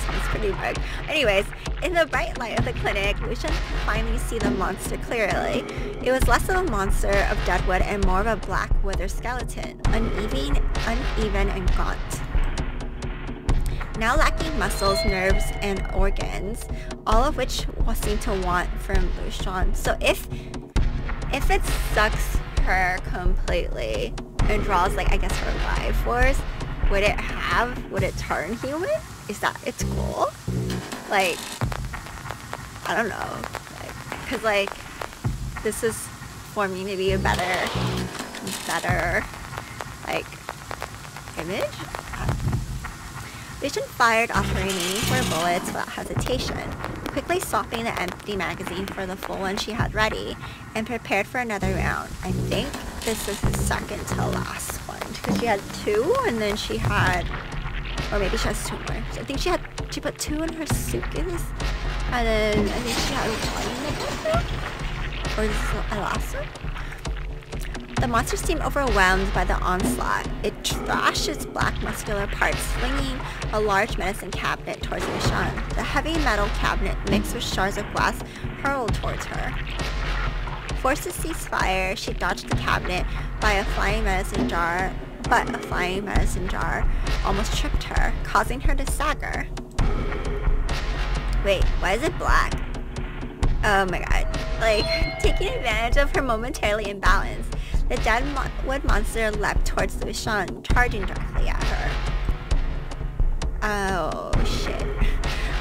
sounds pretty big. Anyways, in the bright light of the clinic, Lucian could finally see the monster clearly. It was less of a monster of deadwood and more of a black wither skeleton, uneven and gaunt. Now lacking muscles, nerves, and organs, all of which seem to want from Lucian. So if it sucks her completely and draws like I guess her life force, would it turn human? Is that its goal? Like, I don't know. Because, like, this is forming to be a better, like, image. Vision fired off her remaining 4 bullets without hesitation, quickly swapping the empty magazine for the full one she had ready, and prepared for another round. I think this is the second to last one, because she had 2, and then she had, or maybe she has 2 more. I think she put 2 in her suitcase, and then I think she had 1 in the backpack, or this is the last one. The monster seemed overwhelmed by the onslaught. It thrashed its black muscular parts, flinging a large medicine cabinet towards Xiao. The heavy metal cabinet, mixed with shards of glass, hurled towards her. Forced to cease fire, she dodged the cabinet by a flying medicine jar, but a flying medicine jar almost tripped her, causing her to stagger. Wait, why is it black? Oh my god. Like, taking advantage of her momentarily imbalance, the dead wood monster leapt towards Xiao, charging directly at her. Oh shit.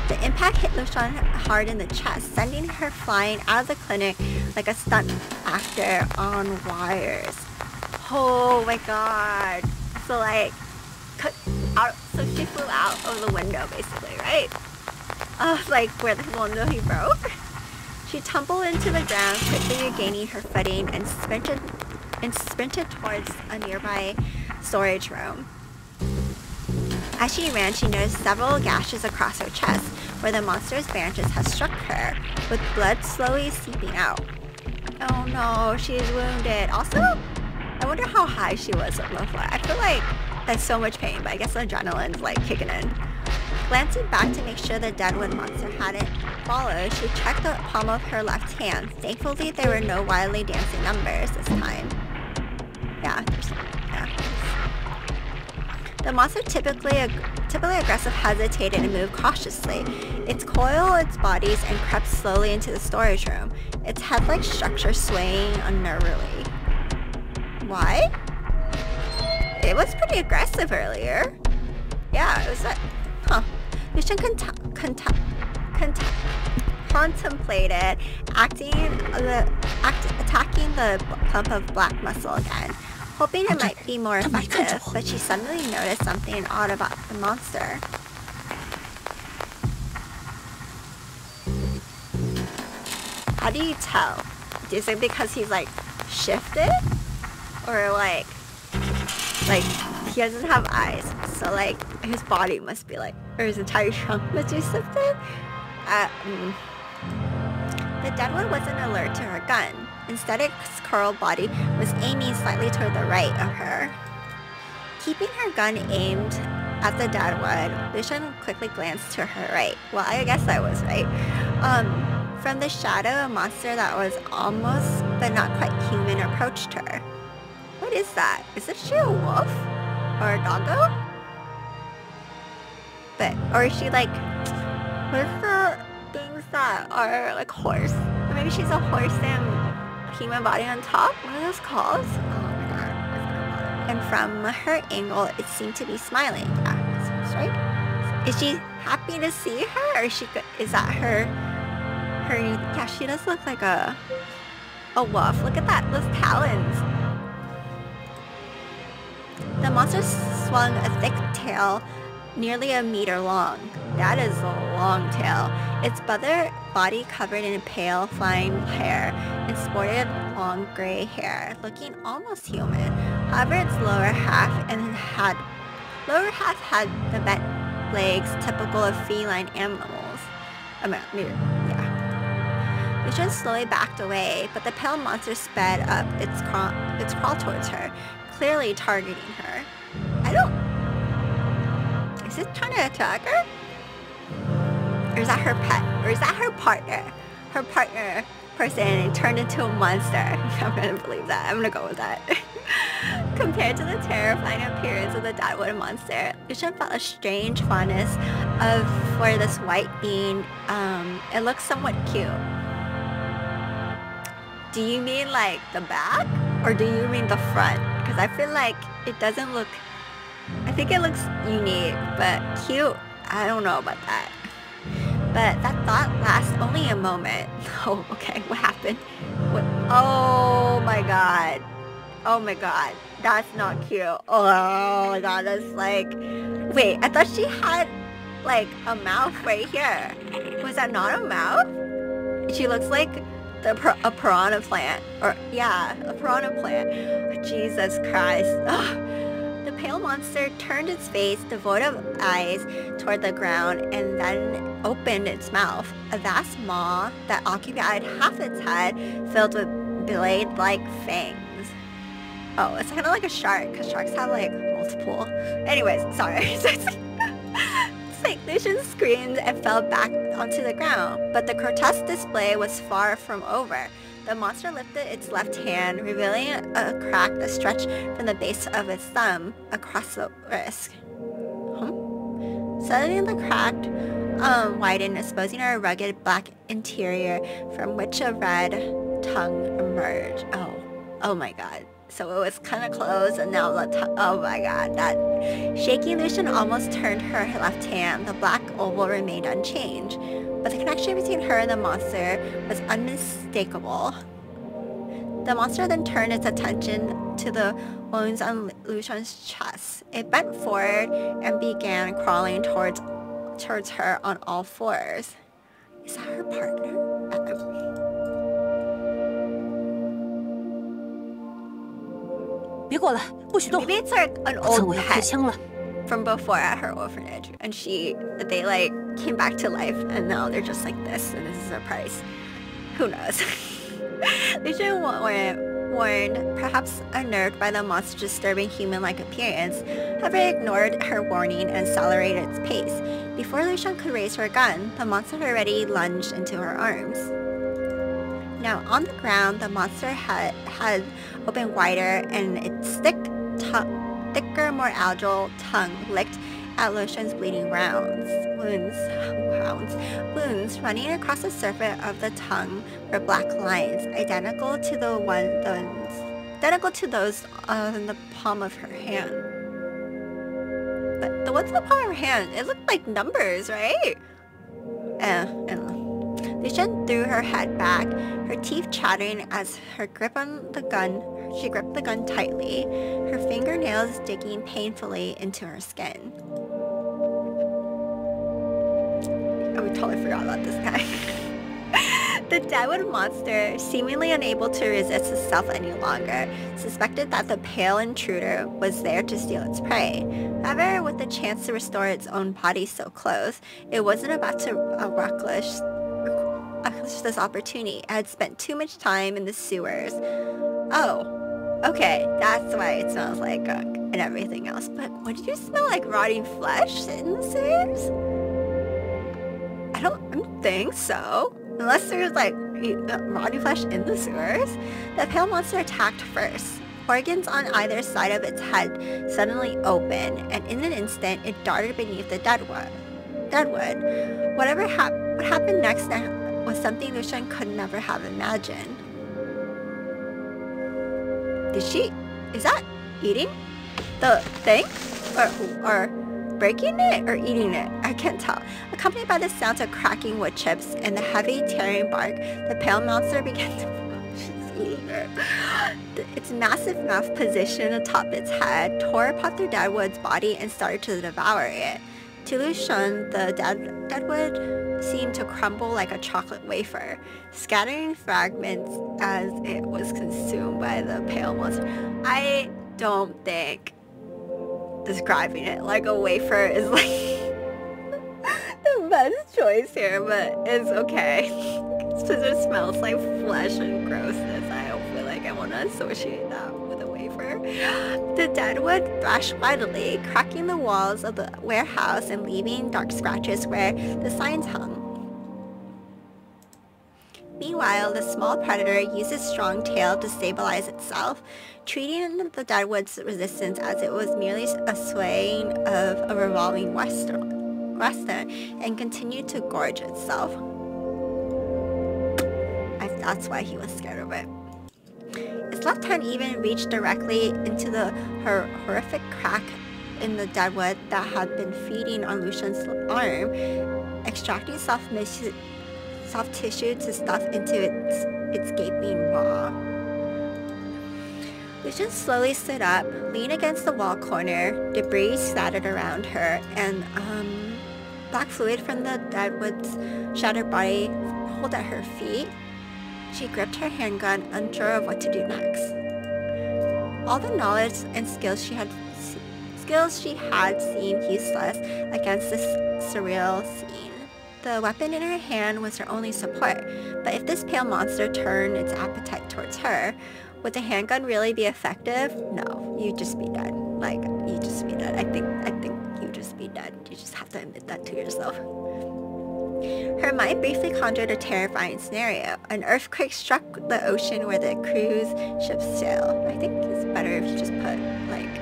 The impact hit Xiao hard in the chest, sending her flying out of the clinic like a stunt actor on wires. Oh my god. So like, so she flew out of the window basically, right? Like where the window he broke. She tumbled into the ground, quickly regaining her footing, and sprinted towards a nearby storage room. As she ran, she noticed several gashes across her chest, where the monster's branches had struck her, with blood slowly seeping out. Oh no, she's wounded. Also, I wonder how high she was at the floor. I feel like that's so much pain, but I guess adrenaline's like kicking in. Glancing back to make sure the deadwood monster hadn't followed, she checked the palm of her left hand. Thankfully, there were no wildly dancing numbers this time. Yeah. The monster, typically aggressive, hesitated and moved cautiously. It coiled its bodies and crept slowly into the storage room, its head-like structure swaying unnervingly. Why? It was pretty aggressive earlier. Yeah, it was like, huh. Xiao contemplated attacking the clump of black muscle again, hoping it might be more effective, but she suddenly noticed something odd about the monster. How do you tell? Is it because he's like shifted? Or like he doesn't have eyes, so like his body must be like, or his entire trunk must be shifted? The deadwood wasn't alert to her gun. Instead, its curled body was aiming slightly toward the right of her. Keeping her gun aimed at the deadwood, Xiao quickly glanced to her right. Well, I guess I was right. From the shadow, a monster that was almost but not quite human approached her. What is that? Is she a wolf? Or a doggo? Or is she like, what are the things that are like horse? Or maybe she's a horse and human body on top? What are those called? Oh my god. And from her angle, it seemed to be smiling. Yeah, that's right. Is she happy to see her? Or is that her, yeah, she does look like a wolf. Look at that, those talons. The monster swung a thick tail nearly 1 meter long. That is a long tail. Its body covered in pale flying hair and sported long gray hair, looking almost human. However, its lower half had the bent legs typical of feline animals. Yeah. Xiao slowly backed away, but the pale monster sped up its crawl towards her, clearly targeting her. Is it trying to attack her? Or is that her pet? Or is that her partner? Her partner person turned into a monster. I'm gonna believe that. I'm gonna go with that. Compared to the terrifying appearance of the deadwood monster, Xiao felt a strange fondness for this white being. It looks somewhat cute. Do you mean like the back? Or do you mean the front? Because I feel like it doesn't look... I think it looks unique, but cute, I don't know about that. But that thought lasts only a moment. Oh, okay, what happened? What? Oh my god. Oh my god. That's not cute. Oh my god, that's like... Wait, I thought she had like a mouth right here. Was that not a mouth? She looks like a piranha plant. Or, yeah, a piranha plant. Oh, Jesus Christ. Ugh. The pale monster turned its face, devoid of eyes, toward the ground and then opened its mouth. A vast maw that occupied half its head, filled with blade-like fangs. Oh, it's kind of like a shark, because sharks have like multiple. Anyways, sorry. It's like Lucian screamed and fell back onto the ground, but the grotesque display was far from over. The monster lifted its left hand, revealing a crack that stretched from the base of its thumb across the wrist. Suddenly the crack widened, exposing a rugged black interior from which a red tongue emerged. Oh my god. So it was kind of closed and now the tongue, oh my god. That shaky Lucian almost turned her left hand. The black oval remained unchanged, but the connection between her and the monster was unmistakable. The monster then turned its attention to the wounds on Lucian's chest. It bent forward and began crawling towards her on all fours. Is that her partner? Maybe it's like an old pet from before at her orphanage, and they like came back to life, and now they're just like this, and this is their price. Who knows? Lucian warned, perhaps unnerved by the monster's disturbing human-like appearance, however ignored her warning and accelerated its pace. Before Lucian could raise her gun, the monster had already lunged into her arms. Now on the ground, the monster had opened wider, and its thicker, more agile tongue licked at Lucian's bleeding wounds running across the surface of the tongue were black lines, identical to those on the palm of her hand. But the ones on the palm of her hand, it looked like numbers, right? Lucian threw her head back, her teeth chattering as she gripped the gun tightly, her fingernails digging painfully into her skin. Oh, we totally forgot about this guy. The deadwood monster, seemingly unable to resist itself any longer, suspected that the pale intruder was there to steal its prey. However, with the chance to restore its own body so close, it wasn't about to relinquish this opportunity. It had spent too much time in the sewers. Oh, okay, that's why it smells like gunk and everything else. But would you smell like rotting flesh in the sewers? I don't think so. Unless there's like rotting flesh in the sewers. The pale monster attacked first. Organs on either side of its head suddenly opened, and in an instant it darted beneath the deadwood. What happened next was something Lucian could never have imagined. Is that eating the thing? Or breaking it or eating it? I can't tell. Accompanied by the sounds of cracking wood chips and the heavy tearing bark, the pale monster began to she's eating it. Its massive mouth positioned atop its head, tore apart the deadwood's body and started to devour it. To Lucian, the deadwood seemed to crumble like a chocolate wafer, scattering fragments as it was consumed by the pale monster. I don't think describing it like a wafer is like the best choice here, but it's okay. Because it smells like flesh and grossness. I don't feel like I want to associate that with a wafer. The deadwood thrashed wildly, cracking the walls of the warehouse and leaving dark scratches where the signs hung. Meanwhile, the small predator used its strong tail to stabilize itself, treating the deadwood's resistance as it was merely a swaying of a revolving western, and continued to gorge itself. That's why he was scared of it. Its left hand even reached directly into the horrific crack in the deadwood that had been feeding on Lucian's arm. extracting soft tissue to stuff into its gaping maw. Lucian slowly stood up, leaned against the wall corner, debris scattered around her, and black fluid from the deadwood's shattered body pulled at her feet. She gripped her handgun, unsure of what to do next. All the knowledge and skills she had seemed useless against this surreal scene. The weapon in her hand was her only support, but if this pale monster turned its appetite towards her, would the handgun really be effective? No, you'd just be dead. Like, you'd just be dead. I think you'd just be dead. You just have to admit that to yourself. Her mind briefly conjured a terrifying scenario. An earthquake struck the ocean where the cruise ships sail. I think it's better if you just put, like...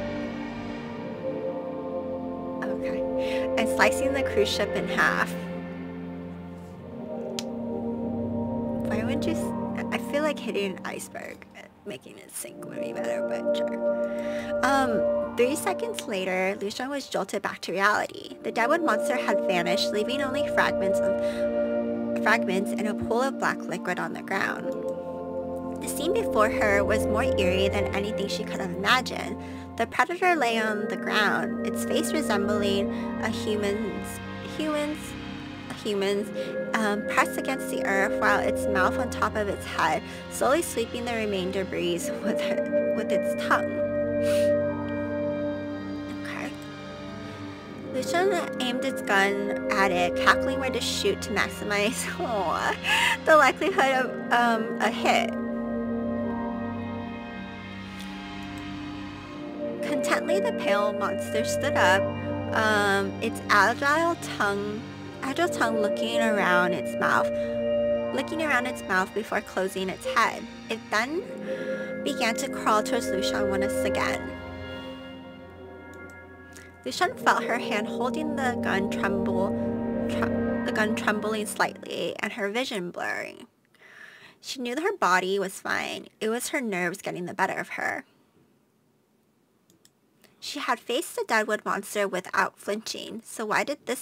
Okay. And slicing the cruise ship in half. Why would you... I feel like hitting an iceberg, making it sink would be better, but sure. 3 seconds later, Lucian was jolted back to reality. The deadwood monster had vanished, leaving only fragments in a pool of black liquid on the ground. The scene before her was more eerie than anything she could have imagined. The predator lay on the ground, its face resembling a human's, pressed against the earth, while its mouth on top of its head, slowly sweeping the remaining debris with its tongue. Okay. Lucian aimed its gun at it, calculating where to shoot to maximize the likelihood of a hit. Contently, the pale monster stood up, its agile tongue looking around its mouth before closing its head. It then began to crawl towards Lucian once again. Lucian felt her hand holding the gun trembling slightly, and her vision blurring. She knew that her body was fine. It was her nerves getting the better of her. She had faced the deadwood monster without flinching, so why did this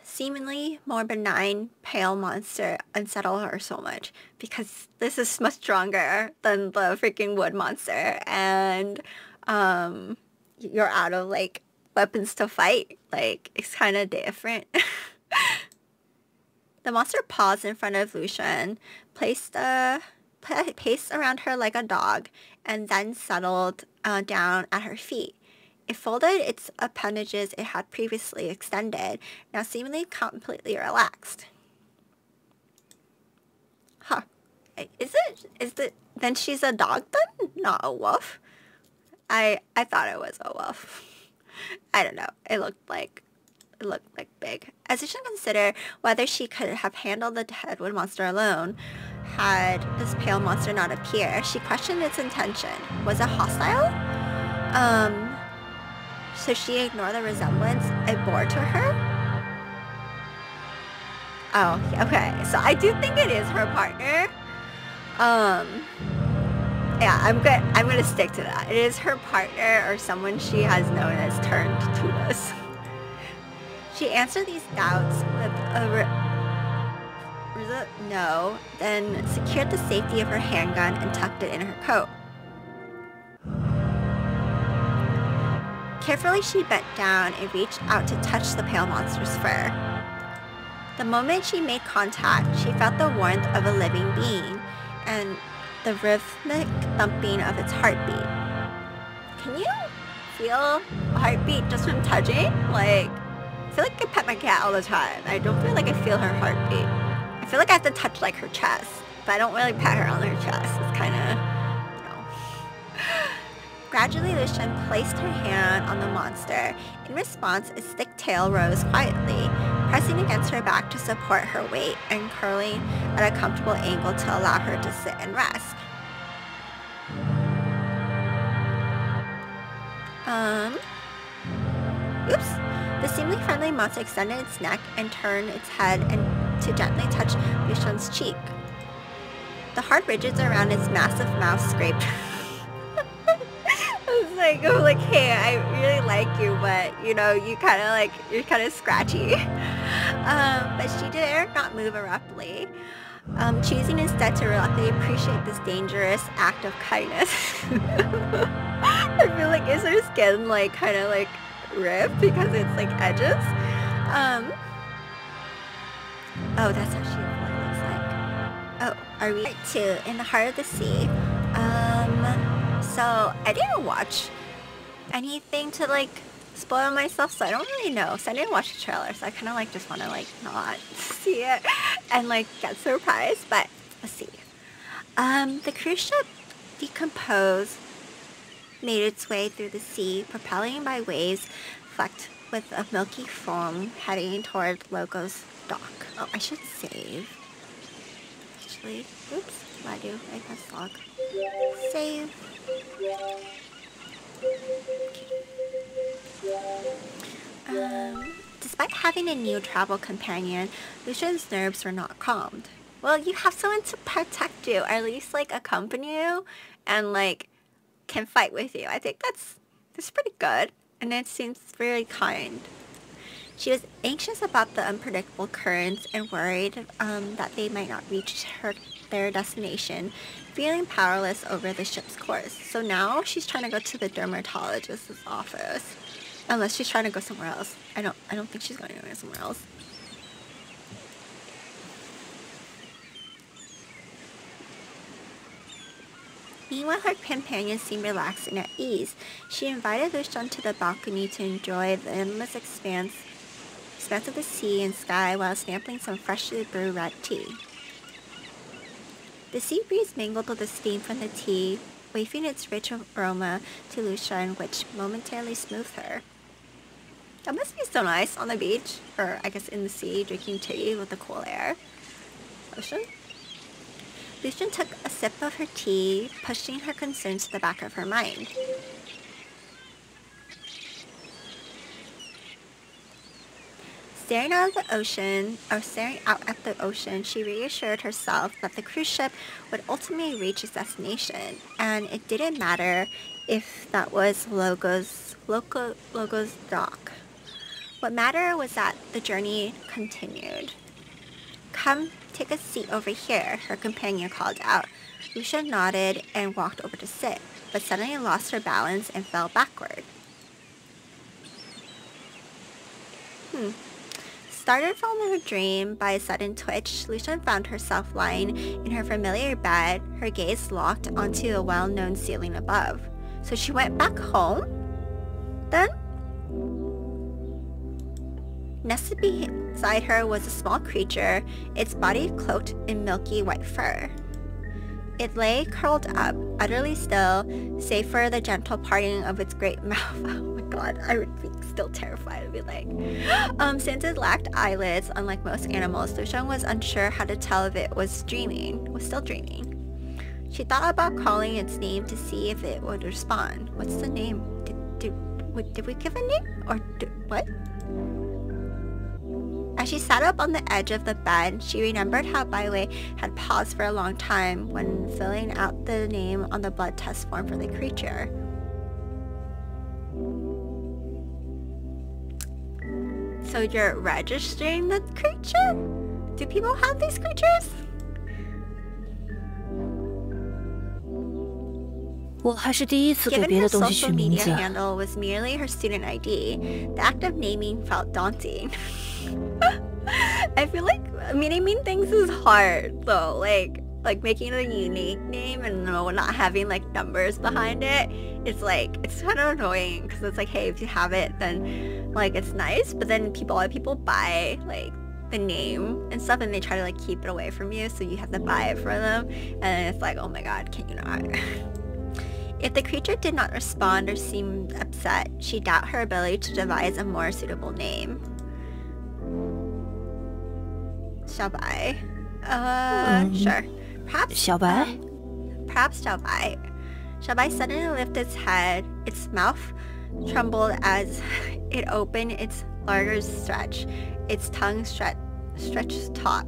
seemingly more benign pale monster unsettle her so much? Because this is much stronger than the freaking wood monster, and you're out of like weapons to fight. Like, it's kind of different. The monster paused in front of Lucian, paced around her like a dog, and then settled down at her feet. It folded its appendages it had previously extended, now seemingly completely relaxed. Huh. Then she's a dog then? Not a wolf? I thought it was a wolf. I don't know. It looked like big. As she should consider whether she could have handled the deadwood monster alone, had this pale monster not appeared, she questioned its intention. Was it hostile? So she ignored the resemblance it bore to her? Oh, okay. So I do think it is her partner. Yeah, I'm gonna stick to that. It is her partner or someone she has known as turned to this. She answered these doubts with a no, then secured the safety of her handgun and tucked it in her coat. Carefully, she bent down and reached out to touch the pale monster's fur. The moment she made contact, she felt the warmth of a living being and the rhythmic thumping of its heartbeat. Can you feel a heartbeat just from touching? Like, I feel like I pet my cat all the time. I don't feel like I feel her heartbeat. I feel like I have to touch like her chest, but I don't really pet her on her chest. It's kind of, you know. Gradually, Lucian placed her hand on the monster. In response, its thick tail rose quietly, pressing against her back to support her weight and curling at a comfortable angle to allow her to sit and rest. Oops. The seemingly friendly monster extended its neck and turned its head to gently touch Lucian's cheek. The hard ridges around its massive mouth scraped. I was like, hey, I really like you, but you know, you're kind of scratchy. But she dare not move abruptly, choosing instead to reluctantly appreciate this dangerous act of kindness. I feel like is her skin like kind of like ripped because it's like edges? Oh, that's how she looks like. Oh, are we part 2 in the heart of the sea? So I didn't watch anything to like spoil myself, so I don't really know. So I didn't watch the trailer, so I kind of like just want to like not see it and like get surprised. But let's see. The cruise ship decomposed, made its way through the sea, propelling by waves flecked with a milky foam, heading toward Logo's dock. Oh, I should save. Actually, oops, why do I press log? Save. Despite having a new travel companion, Lucian's nerves were not calmed. Well, you have someone to protect you, or at least like accompany you, and like can fight with you. I think that's pretty good, and it seems very kind. She was anxious about the unpredictable currents and worried that they might not reach their destination, feeling powerless over the ship's course. So now she's trying to go to the dermatologist's office, unless she's trying to go somewhere else. I don't think she's going to go somewhere else. Meanwhile, her companion seemed relaxed and at ease. She invited Lucian to the balcony to enjoy the endless expanse of the sea and sky while sampling some freshly brewed red tea. The sea breeze mingled with the steam from the tea, wafting its rich aroma to Lucian, which momentarily smoothed her. That must be so nice on the beach, or I guess in the sea, drinking tea with the cool air. Lucian took a sip of her tea, pushing her concerns to the back of her mind. Staring out at the ocean, she reassured herself that the cruise ship would ultimately reach its destination, and it didn't matter if that was Logo's dock. What mattered was that the journey continued. "Come, take a seat over here," her companion called out. Lucia nodded and walked over to sit, but suddenly lost her balance and fell backward. Started from her dream by a sudden twitch, Lucian found herself lying in her familiar bed, her gaze locked onto a well-known ceiling above. So she went back home? Then? Nested beside her was a small creature, its body cloaked in milky white fur. It lay curled up, utterly still, save for the gentle parting of its great mouth. Oh my god, I would be still terrified. I'd be like... since it lacked eyelids, unlike most animals, Lucian was unsure how to tell if it was still dreaming. She thought about calling its name to see if it would respond. What's the name? Did we give a name? Or what? As she sat up on the edge of the bed, she remembered how Baiwei had paused for a long time when filling out the name on the blood test form for the creature. So you're registering the creature? Do people have these creatures? 我还是第一次给别的东西取名字。 Given her social media handle was merely her student ID, the act of naming felt daunting. I feel like naming things is hard though, like making a unique name and not having like numbers behind it. It's like, it's kind of annoying because it's like, hey, if you have it, then like it's nice, but then a lot of people buy like the name and stuff and they try to like keep it away from you, so you have to buy it for them, and it's like, oh my god, can you not? If the creature did not respond or seemed upset, she doubted her ability to devise a more suitable name. Xiaobai. Sure. Perhaps... Xiaobai? Perhaps Xiaobai. Xiaobai suddenly lifted its head. Its mouth trembled as it opened its larger stretch. Its tongue stretched taut.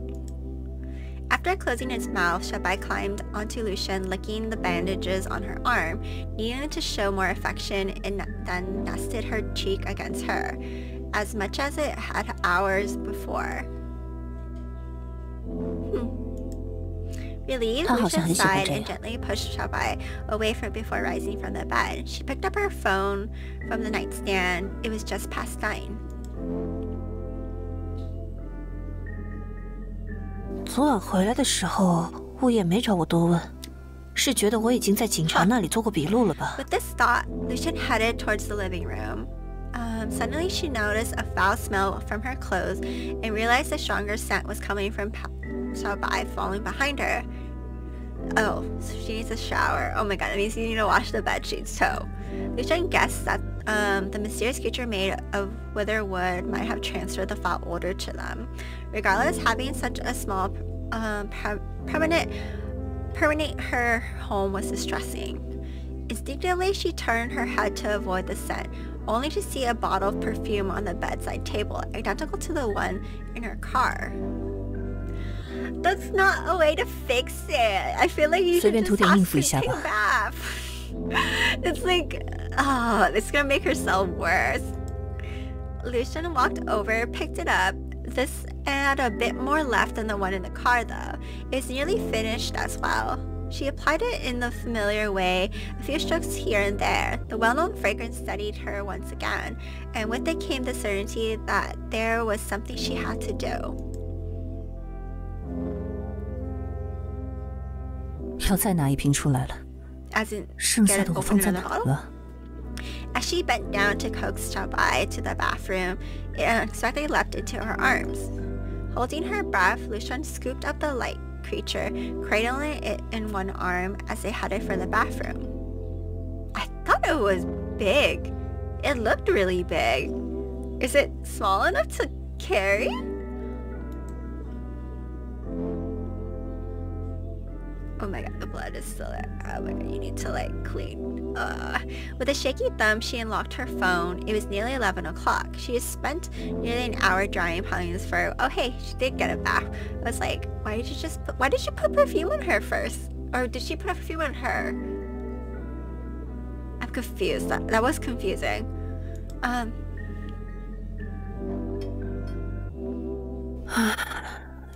After closing its mouth, Xiaobai climbed onto Lucian, licking the bandages on her arm, needing to show more affection, and then nested her cheek against her, as much as it had hours before. Relieved, Lucian sighed and gently pushed Xiaobai away before rising from the bed. She picked up her phone from the nightstand. It was just past 9. 昨晚回来的时候，物业没找我多问，是觉得我已经在警察那里做过笔录了吧？ With this thought, Lucian headed towards the living room. Suddenly, she noticed a foul smell from her clothes and realized the stronger scent was coming from Xiaobai falling behind her. Oh, so she needs a shower. Oh my god, that means you need to wash the bed sheets too. Lucian guessed that the mysterious creature made of wither wood might have transferred the foul odor to them. Regardless, having such a small permanent her home was distressing. Instinctively, she turned her head to avoid the scent, only to see a bottle of perfume on the bedside table, identical to the one in her car. That's not a way to fix it. I feel like you should just have to take a bath. It's like, oh, it's gonna make herself worse. Lucian walked over, picked it up. This had a bit more left than the one in the car, though. It's nearly finished as well. She applied it in the familiar way, a few strokes here and there. The well-known fragrance steadied her once again, and with it came the certainty that there was something she had to do. 要再拿一瓶出来了， As in, 剩下的我放在哪了？ As she bent down to coax Xiaobai to the bathroom, it unexpectedly leapt into her arms. Holding her breath, Lucian scooped up the light creature, cradling it in one arm as they headed for the bathroom. I thought it was big. It looked really big. Is it small enough to carry? Oh my god, the blood is still there. Oh my god, you need to like clean. With a shaky thumb, she unlocked her phone. It was nearly 11 o'clock. She had spent nearly an hour drying Paleon's fur. Oh hey, she did get a bath. I was like, why did you put perfume on her first? Or did she put perfume on her? I'm confused. That was confusing.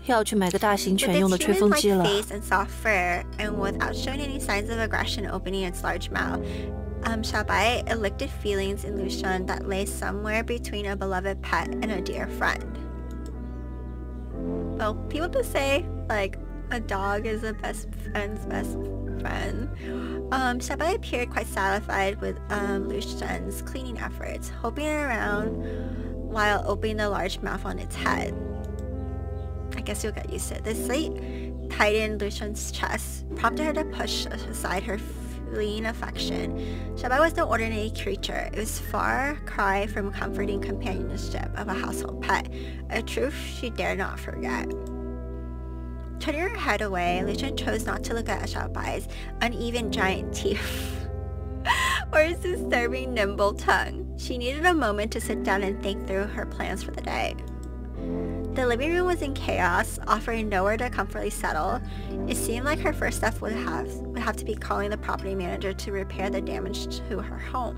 要去买个大型犬用的吹风机了。 With its human-like face and soft fur, and without showing any signs of aggression opening its large mouth, Xiaobai elicited feelings in Lucian that lay somewhere between a beloved pet and a dear friend. Well, people just say, like, a dog is a best friend's best friend. Xiaobai appeared quite satisfied with Lucian's cleaning efforts, hopping around while opening the large mouth on its head. I guess you'll get used to it. The slight tightened Lucian's chest, prompted her to push aside her fleeing affection. Xiaobai was no ordinary creature. It was a far cry from comforting companionship of a household pet, a truth she dared not forget. Turning her head away, Lucian chose not to look at Xiaobai's uneven giant teeth or his disturbing nimble tongue. She needed a moment to sit down and think through her plans for the day. The living room was in chaos, offering nowhere to comfortably settle. It seemed like her first step would have to be calling the property manager to repair the damage to her home.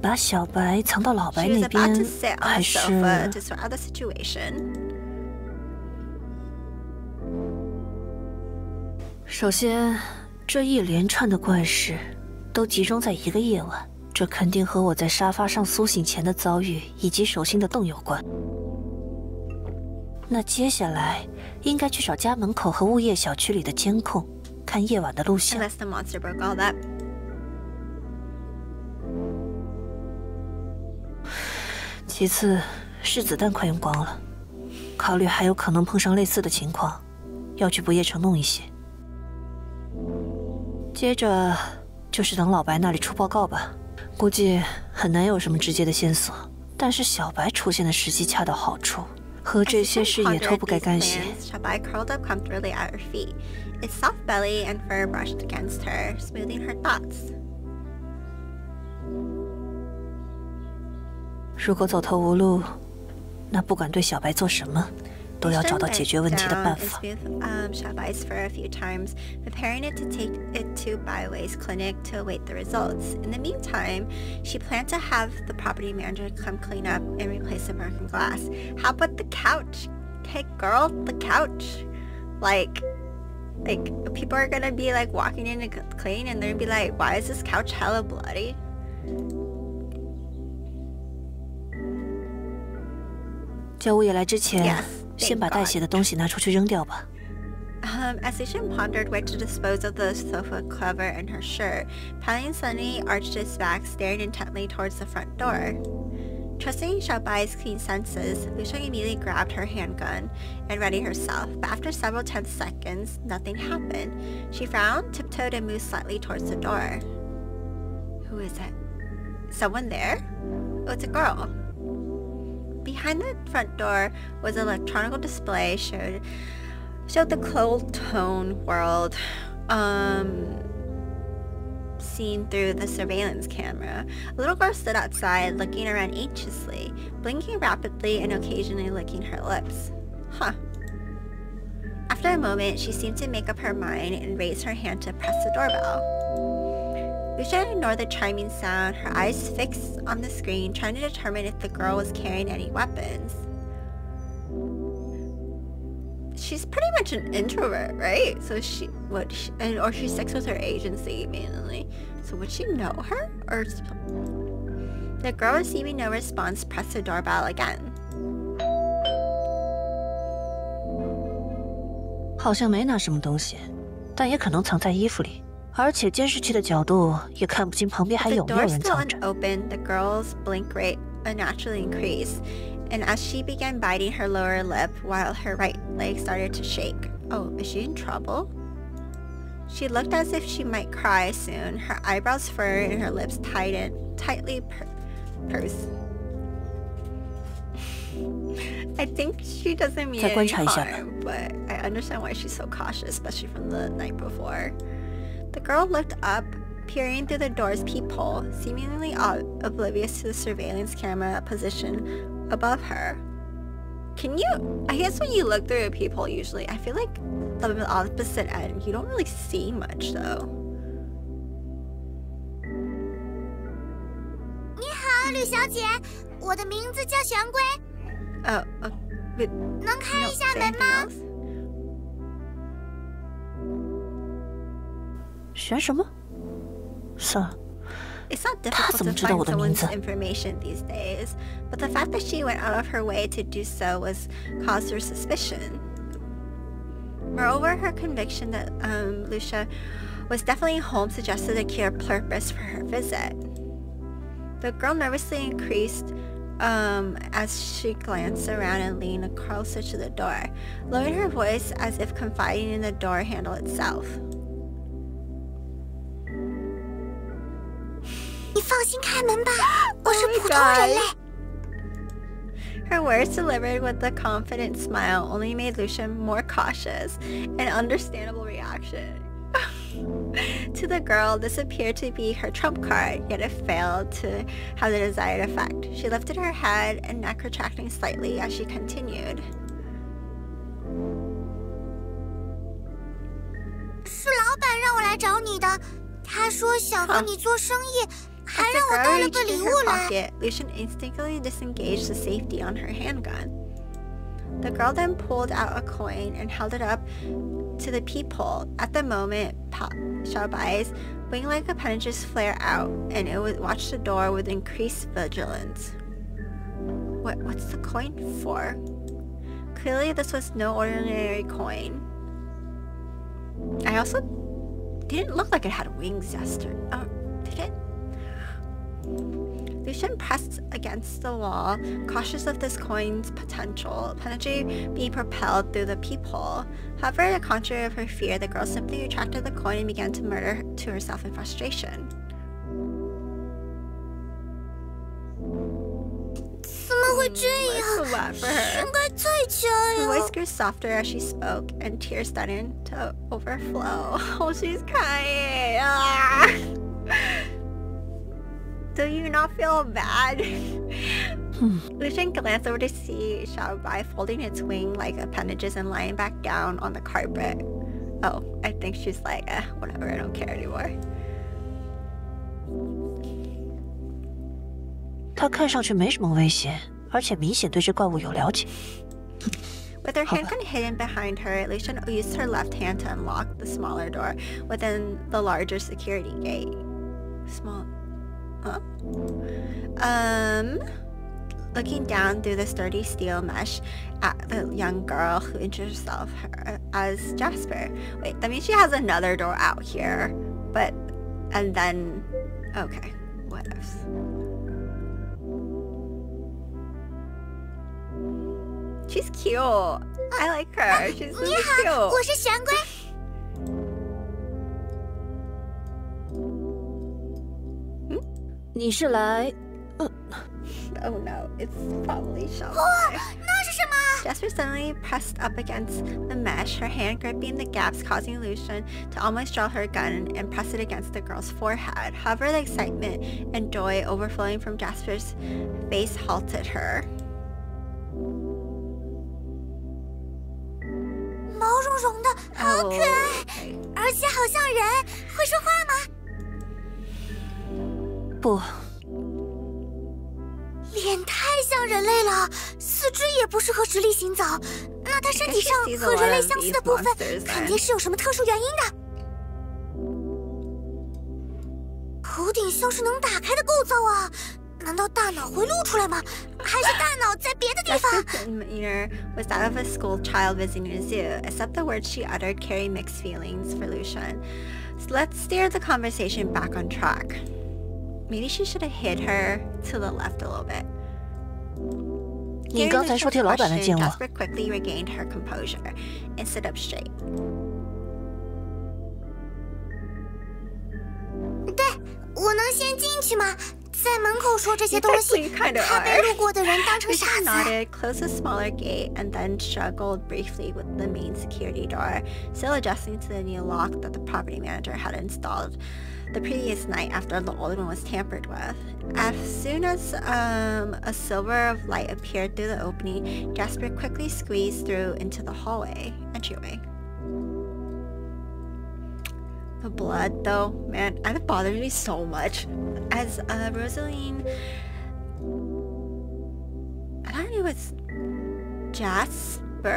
把小白藏到老白那边， She was about to sit on 还 the 是 sofa to sort out the situation. 首先，这一连串的怪事都集中在一个夜晚。 这肯定和我在沙发上苏醒前的遭遇以及手心的洞有关。那接下来应该去找家门口和物业小区里的监控，看夜晚的录像。Unless the monster broke all that. 其次是子弹快用光了，考虑还有可能碰上类似的情况，要去不夜城弄一些。接着就是等老白那里出报告吧。 估计很难有什么直接的线索，但是小白出现的时机恰到好处，和这些事也脱不开干系。Xiaobai curled up comfortably at her feet, its soft belly and fur brushed against her, smoothing her thoughts. 如果走投无路，那不管对小白做什么，都要找到解决问题的办法。 Xiaobai's fur a few times, preparing it to take it to Baiwei's clinic to await the results. In the meantime, she planned to have the property manager come clean up and replace the broken glass. How about the couch? hey girl, the couch. Like people are gonna be like walking in to clean and they're gonna be like, why is this couch hella bloody?叫物业来之前，先把带血的东西拿出去扔掉吧。As Xiao pondered where to dispose of the sofa cover and her shirt, Paleon suddenly arched his back, staring intently towards the front door. Trusting Xiaobai's keen senses, Xiao immediately grabbed her handgun and readied herself, but after several tense seconds, nothing happened. She frowned, tiptoed, and moved slightly towards the door. Who is it? Someone there? Oh, it's a girl. Behind the front door was an electronic display showed the cold tone world seen through the surveillance camera. A little girl stood outside, looking around anxiously, blinking rapidly and occasionally licking her lips. Huh. After a moment, she seemed to make up her mind and raised her hand to press the doorbell. Lucia ignored the chiming sound, her eyes fixed on the screen, trying to determine if the girl was carrying any weapons. She's pretty much an introvert, right? So or she sticks with her agency mainly. So would she know her? Or the girl, receiving no response, pressed the doorbell again. 好像没拿什么东西，但也可能藏在衣服里。而且监视器的角度也看不清旁边还有没有人藏着。 The door still unopened, the girl's blink rate unnaturally increased, and as she began biting her lower lip while her right leg started to shake. Oh, is she in trouble? She looked as if she might cry soon, her eyebrows furrowed and her lips tightly pursed. I think she doesn't mean any harm, but I understand why she's so cautious, especially from the night before. The girl looked up, peering through the door's peephole, seemingly oblivious to the surveillance camera position above her. Can you... I guess when you look through a peephole usually, I feel like the opposite end, you don't really see much though. 你好，吕小姐，我的名字叫玄龟。能开一下门吗？玄什么？算了。 It's not difficult to find someone's information these days, but the fact that she went out of her way to do so was cause for suspicion. Moreover, her conviction that Lucia was definitely home suggested a clear purpose for her visit. The girl nervously increased as she glanced around and leaned closer to the door, lowering her voice as if confiding in the door handle itself. 你放心开门吧，我是普通人类。 Her words, delivered with a confident smile, only made Lucia more cautious, an understandable reaction. To the girl, this appeared to be her trump card, yet it failed to have the desired effect. She lifted her head and neck, retracting slightly as she continued. 是老板让我来找你的，他说想和你做生意。 还让我带了个礼物来。 Lucian instinctively disengaged the safety on her handgun. The girl then pulled out a coin and held it up to the peephole. At the moment, Xiaobai's wing-like appendages flare out, and it would watch the door with increased vigilance. What's the coin for? Clearly, this was no ordinary coin. I also didn't look like it had wings yesterday. Oh, did it? Lucian pressed against the wall, cautious of this coin's potential being propelled through the peephole. However, the contrary of her fear, the girl simply retracted the coin and began to mutter to herself in frustration. 怎么会这样？应该再加呀。 Her voice grew softer as she spoke, and tears started to overflow. Oh, she's crying. Ah! Do you not feel bad? Lucian glanced over to see Xiaobai folding its wing-like appendages and lying back down on the carpet. Oh, I think she's like, whatever, I don't care anymore. 他看上去没什么危险，而且明显对这怪物有了解。With her handgun hidden behind her, Lucian used her left hand to unlock the smaller door within the larger security gate. Looking down through the sturdy steel mesh at the young girl who introduced herself as Jasper. Wait, that means she has another door out here. But, and then, okay, what else? She's cute. I like her. She's really cute. 我是玄龟。你是来 Oh no, it's probably Xiao. 那是什么？ Jasper suddenly pressed up against the mesh, her hand gripping the gaps, causing Lucian to almost draw her gun and press it against the girl's forehead. However, the excitement and joy overflowing from Jasper's face halted her. 毛茸茸的，好可爱，而且好像人，会说话吗？不。 脸太像人类了，四肢也不适合直立行走。那它身体上和人类相似的部分，肯定是有什么特殊原因的。头顶像是能打开的构造啊！难道大脑会露出来吗？还是大脑在别的地方 Jasper's demeanor was that of a school child visiting a zoo, except the words she uttered carry mixed feelings for Lucian. So let's steer the conversation back on track. Maybe she should have hid her to the left a little bit. 你刚才说替老板来见我。 Jasper quickly regained her composure and stood up straight. 对，我能先进去吗？在门口说这些东西，怕被路过的人当成傻子。 nodded, closed the smaller gate, and then struggled briefly with the main security door, still adjusting to the new lock that the property manager had installed the previous night after the old one was tampered with. As soon as a silver of light appeared through the opening, Jasper quickly squeezed through into the entryway. The blood, though, man, that bothers me so much. As Rosaline, I thought it was Jasper.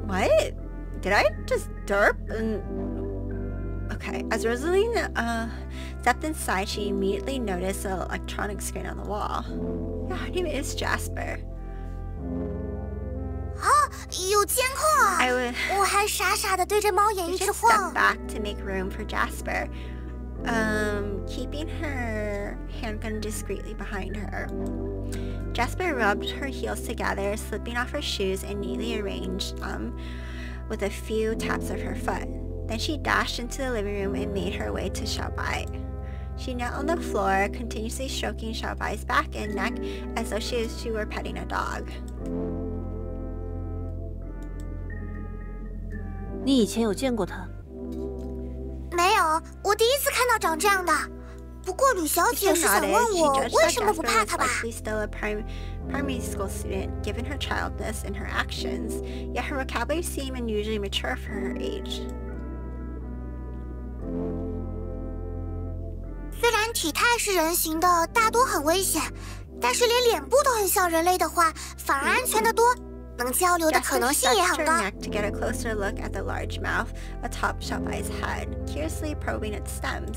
What? Did I just derp? Okay, as Rosaline stepped inside, she immediately noticed the electronic screen on the wall. Yeah, her name is Jasper. 有监控啊！我还傻傻的对着猫眼一直晃。 Stepped back to make room for Jasper, keeping her handgun discreetly behind her. Jasper rubbed her heels together, slipping off her shoes and neatly arranged them with a few taps of her foot. Then she dashed into the living room and made her way to Xiao. She knelt on the floor, continuously stroking Xiao's back and neck as though she were petting a dog. 你以前有见过他？没有，我第一次看到长这样的。不过吕小姐是想问我为什么不怕他吧？ Still a primary school student, given her childness and her actions, yet her vocabulary seemed unusually mature for her age. 虽然体态是人形的，大多很危险，但是连脸部都很像人类的话，反而安全得多。 能交流的可能性也很高。 Jasper stretched her neck to get a closer look at the large mouth atop Xiao's head, curiously probing its stems.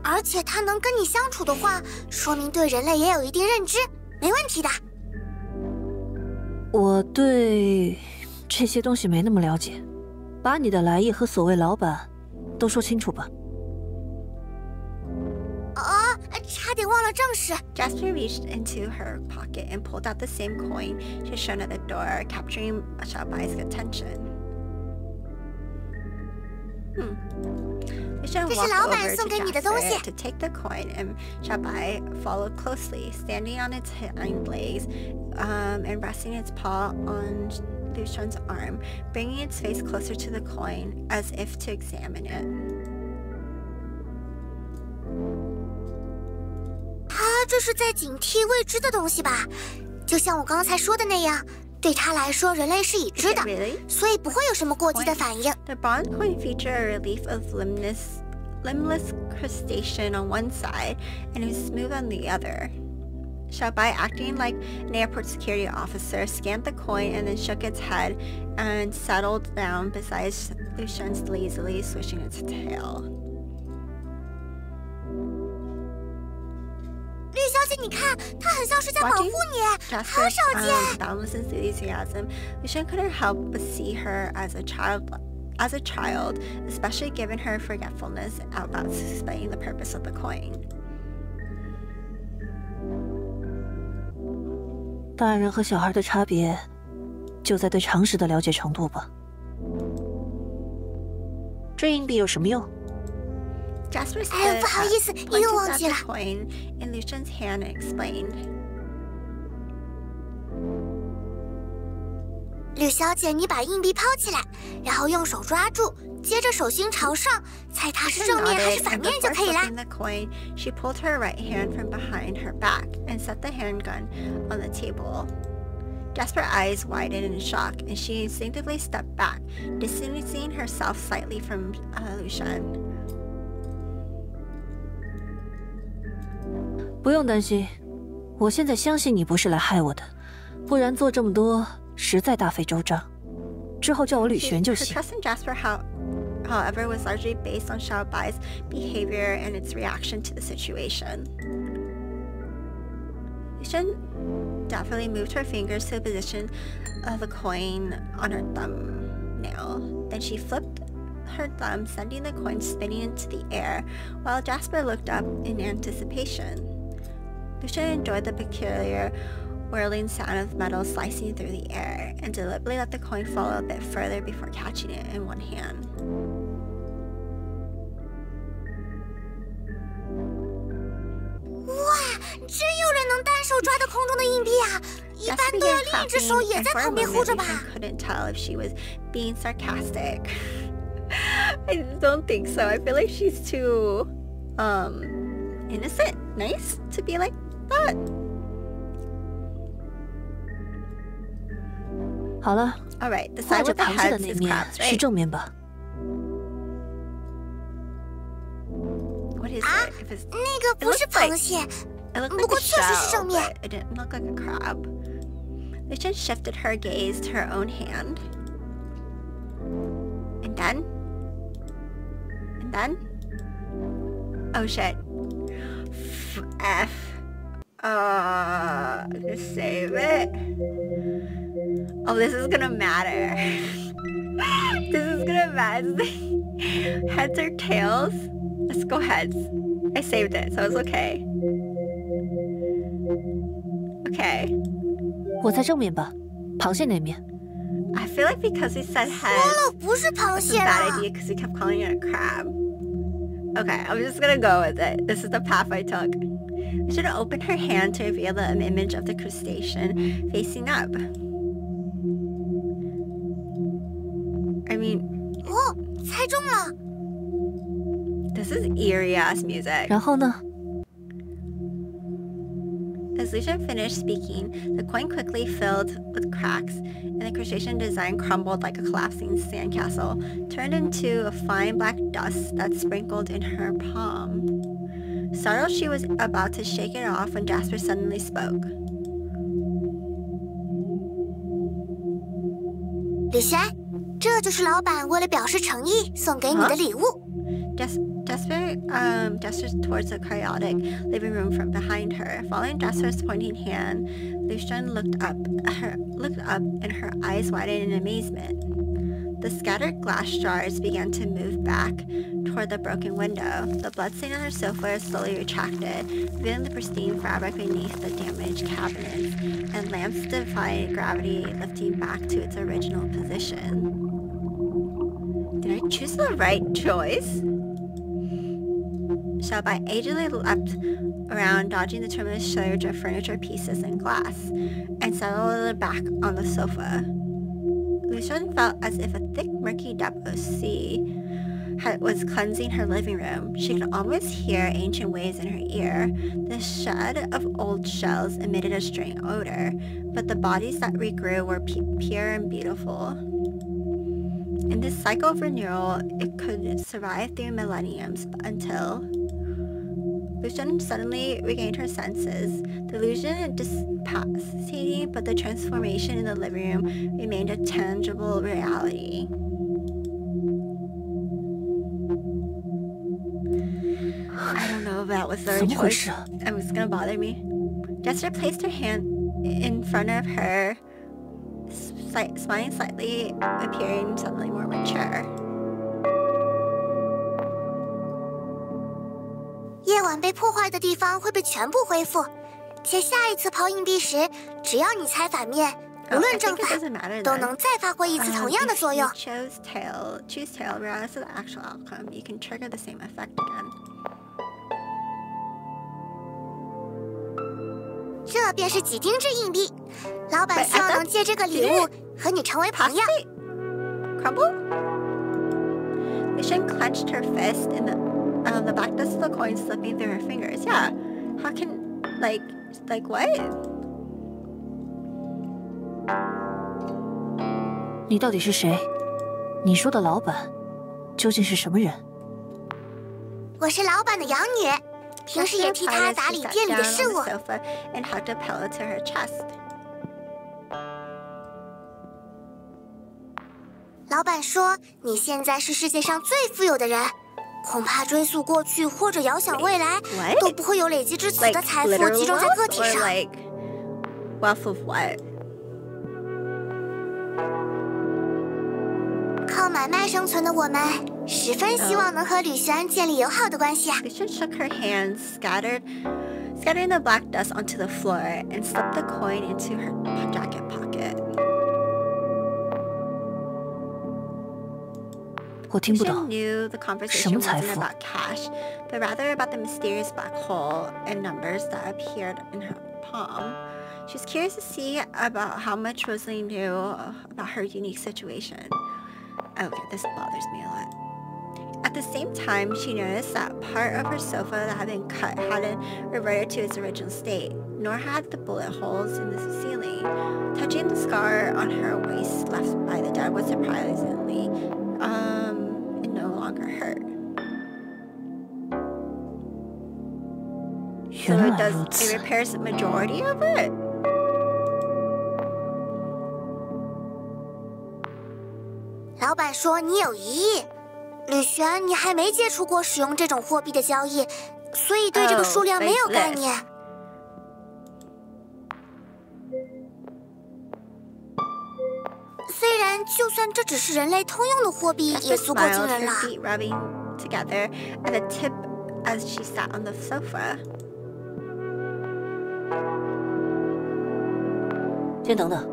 而且他能跟你相处的话，说明对人类也有一定认知，没问题的。我对这些东西没那么了解，把你的来意和所谓老板都说清楚吧。 差点忘了正事。 Jasper reached into her pocket and pulled out the same coin she had shown at the door, capturing Xiao's attention. Xiao walked over to Jasper to take the coin, and Xiao followed closely, standing on its hind legs and resting its paw on Lucian's arm, bringing its face closer to the coin as if to examine it. 他这是在警惕未知的东西吧？就像我刚才说的那样，对他来说，人类是已知的，所以不会有什么过激的反应。The bronze coin featured a relief of limbless crustacean on one side and was smooth on the other. Xiao, acting like an airport security officer, scanned the coin and then shook its head and settled down beside Lucian's, lazily swishing its tail. 绿小姐，你看，她很像是在保护你，好少见。Boundless enthusiasm, Lucian couldn't help but see her as a child, especially given her forgetfulness about explaining the purpose of the coin. 大人和小孩的差别，就在对常识的了解程度吧。这硬币有什么用？ Jasper 哎，不好意思，又忘记了。 coin in Lucian's hand and explained. 吕小姐，你把硬币抛起来，然后用手抓住，接着手心朝上，猜它是正面还是反面就可以啦。 The coin, she pulled her right hand from behind her back and set the handgun on the table. Jasper's eyes widened in shock, and she instinctively stepped back, distancing herself slightly from Lucian. 不用担心，我现在相信你不是来害我的，不然做这么多实在大费周章。之后叫我吕璇就行。Her trust in Jasper, however, was largely based on Xiao's behavior and its reaction to the situation. Lucian definitely moved her fingers to the position of the coin on her thumbnail. Then she flipped her thumb, sending the coin spinning into the air, while Jasper looked up in anticipation. Lucian enjoyed the peculiar whirling sound of metal slicing through the air, and deliberately let the coin fall a bit further before catching it in one hand. 哇，真有人能单手抓到空中的硬币啊！一般都要另一只手也在旁边护着吧。 Couldn't tell if she was being sarcastic. I don't think so. I feel like she's too innocent, nice to be like that. 好了， All right, the 画 side 着 with the 螃蟹的 heads 那 is 面 crabs, 是 right? 正面吧？ What is it? If it's, 那个不是螃蟹， it looked 不 like 过 a 确实是 shell, 正面。 but it didn't look like a crab. Lucian shifted her gaze to her own hand. And then? Oh shit. F. Just save it. Oh, this is gonna matter. This is gonna matter. Heads or tails? Let's go heads. I saved it, so it's okay. Okay. 我在正面吧，螃蟹那面。 I feel like because we said 说 heads, 了不是螃 it's 蟹 a bad 啦。 idea because we kept calling it a crab. Okay, I'm just gonna go with it. This is the path I took. I should have opened her hand to reveal the image of the crustacean facing up. I mean, 哦，猜中了。 this is eerie ass music. 然后呢？ As Lucian finished speaking, the coin quickly filled with cracks, and the crustacean design crumbled like a collapsing sandcastle, turned into a fine black dust that sprinkled in her palm. Startled, she was about to shake it off when Jasper suddenly spoke. 吕璇，这就是老板为了表示诚意送给你的礼物。 Jasper gestures towards the chaotic living room from behind her. Following Jasper's pointing hand, Lucian looked up, and her eyes widened in amazement. The scattered glass shards began to move back toward the broken window. The bloodstain on her sofa slowly retracted, revealing the pristine fabric beneath the damaged cabinets, and lamps defying gravity, lifting back to its original position. Did I choose the right choice? Xiao agilely leapt around, dodging the tremendous surge of furniture pieces and glass, and settled back on the sofa. Lucian felt as if a thick, murky depth of sea was cleansing her living room. She could almost hear ancient waves in her ear. The shed of old shells emitted a strange odor, but the bodies that regrew were pure and beautiful. In this cycle of renewal, it could survive through millenniums until Lucian suddenly regained her senses. The illusion dissipated, but the transformation in the living room remained a tangible reality. I don't know if that was the right choice. It was gonna bother me. Jester placed her hand in front of her, smiling slightly, appearing suddenly more mature. 夜晚被破坏的地方会被全部恢复，且下一次抛硬币时，只要你猜反面，无论正反，都能再发挥一次同样的作用。Choose tail, regardless of the actual outcome, you can trigger the same effect again. 这便是几丁质硬币，老板希望能借这个礼物和你成为朋友。Crumble? Lucian clenched her fist in the black dust of the coin slipping through her fingers. Yeah, how can like what? 你到底是谁？你说的老板究竟是什么人？我是老板的养女。 平时也替他打理店里的事务。老板说：“你现在是世界上最富有的人，恐怕追溯过去或者遥想未来，都不会有累积至此的财富集中在个体上。” Wealth of what? 靠买卖生存的我们，十分希望能和吕璇建立友好的关系。Lucian shook her hands, scattering the black dust onto the floor, and slipped the coin into her jacket pocket. 我听不懂。 knew the conversation wasn't about cash, but rather about the mysterious black hole and numbers that appeared in her palm. She was curious to see about how much Rosalie knew about her unique situation. Okay, this bothers me a lot. At the same time, she noticed that part of her sofa that had been cut hadn't reverted to its original state, nor had the bullet holes in the ceiling. Touching the scar on her waist left by the dead was surprisingly, it no longer hurt. So it repairs the majority of it? 老板说你有疑义，吕璇，你还没接触过使用这种货币的交易，所以对这个数量没有概念。虽然就算这只是人类通用的货币，也足够惊人了。Together at the tip as she sat on the sofa. 先等等。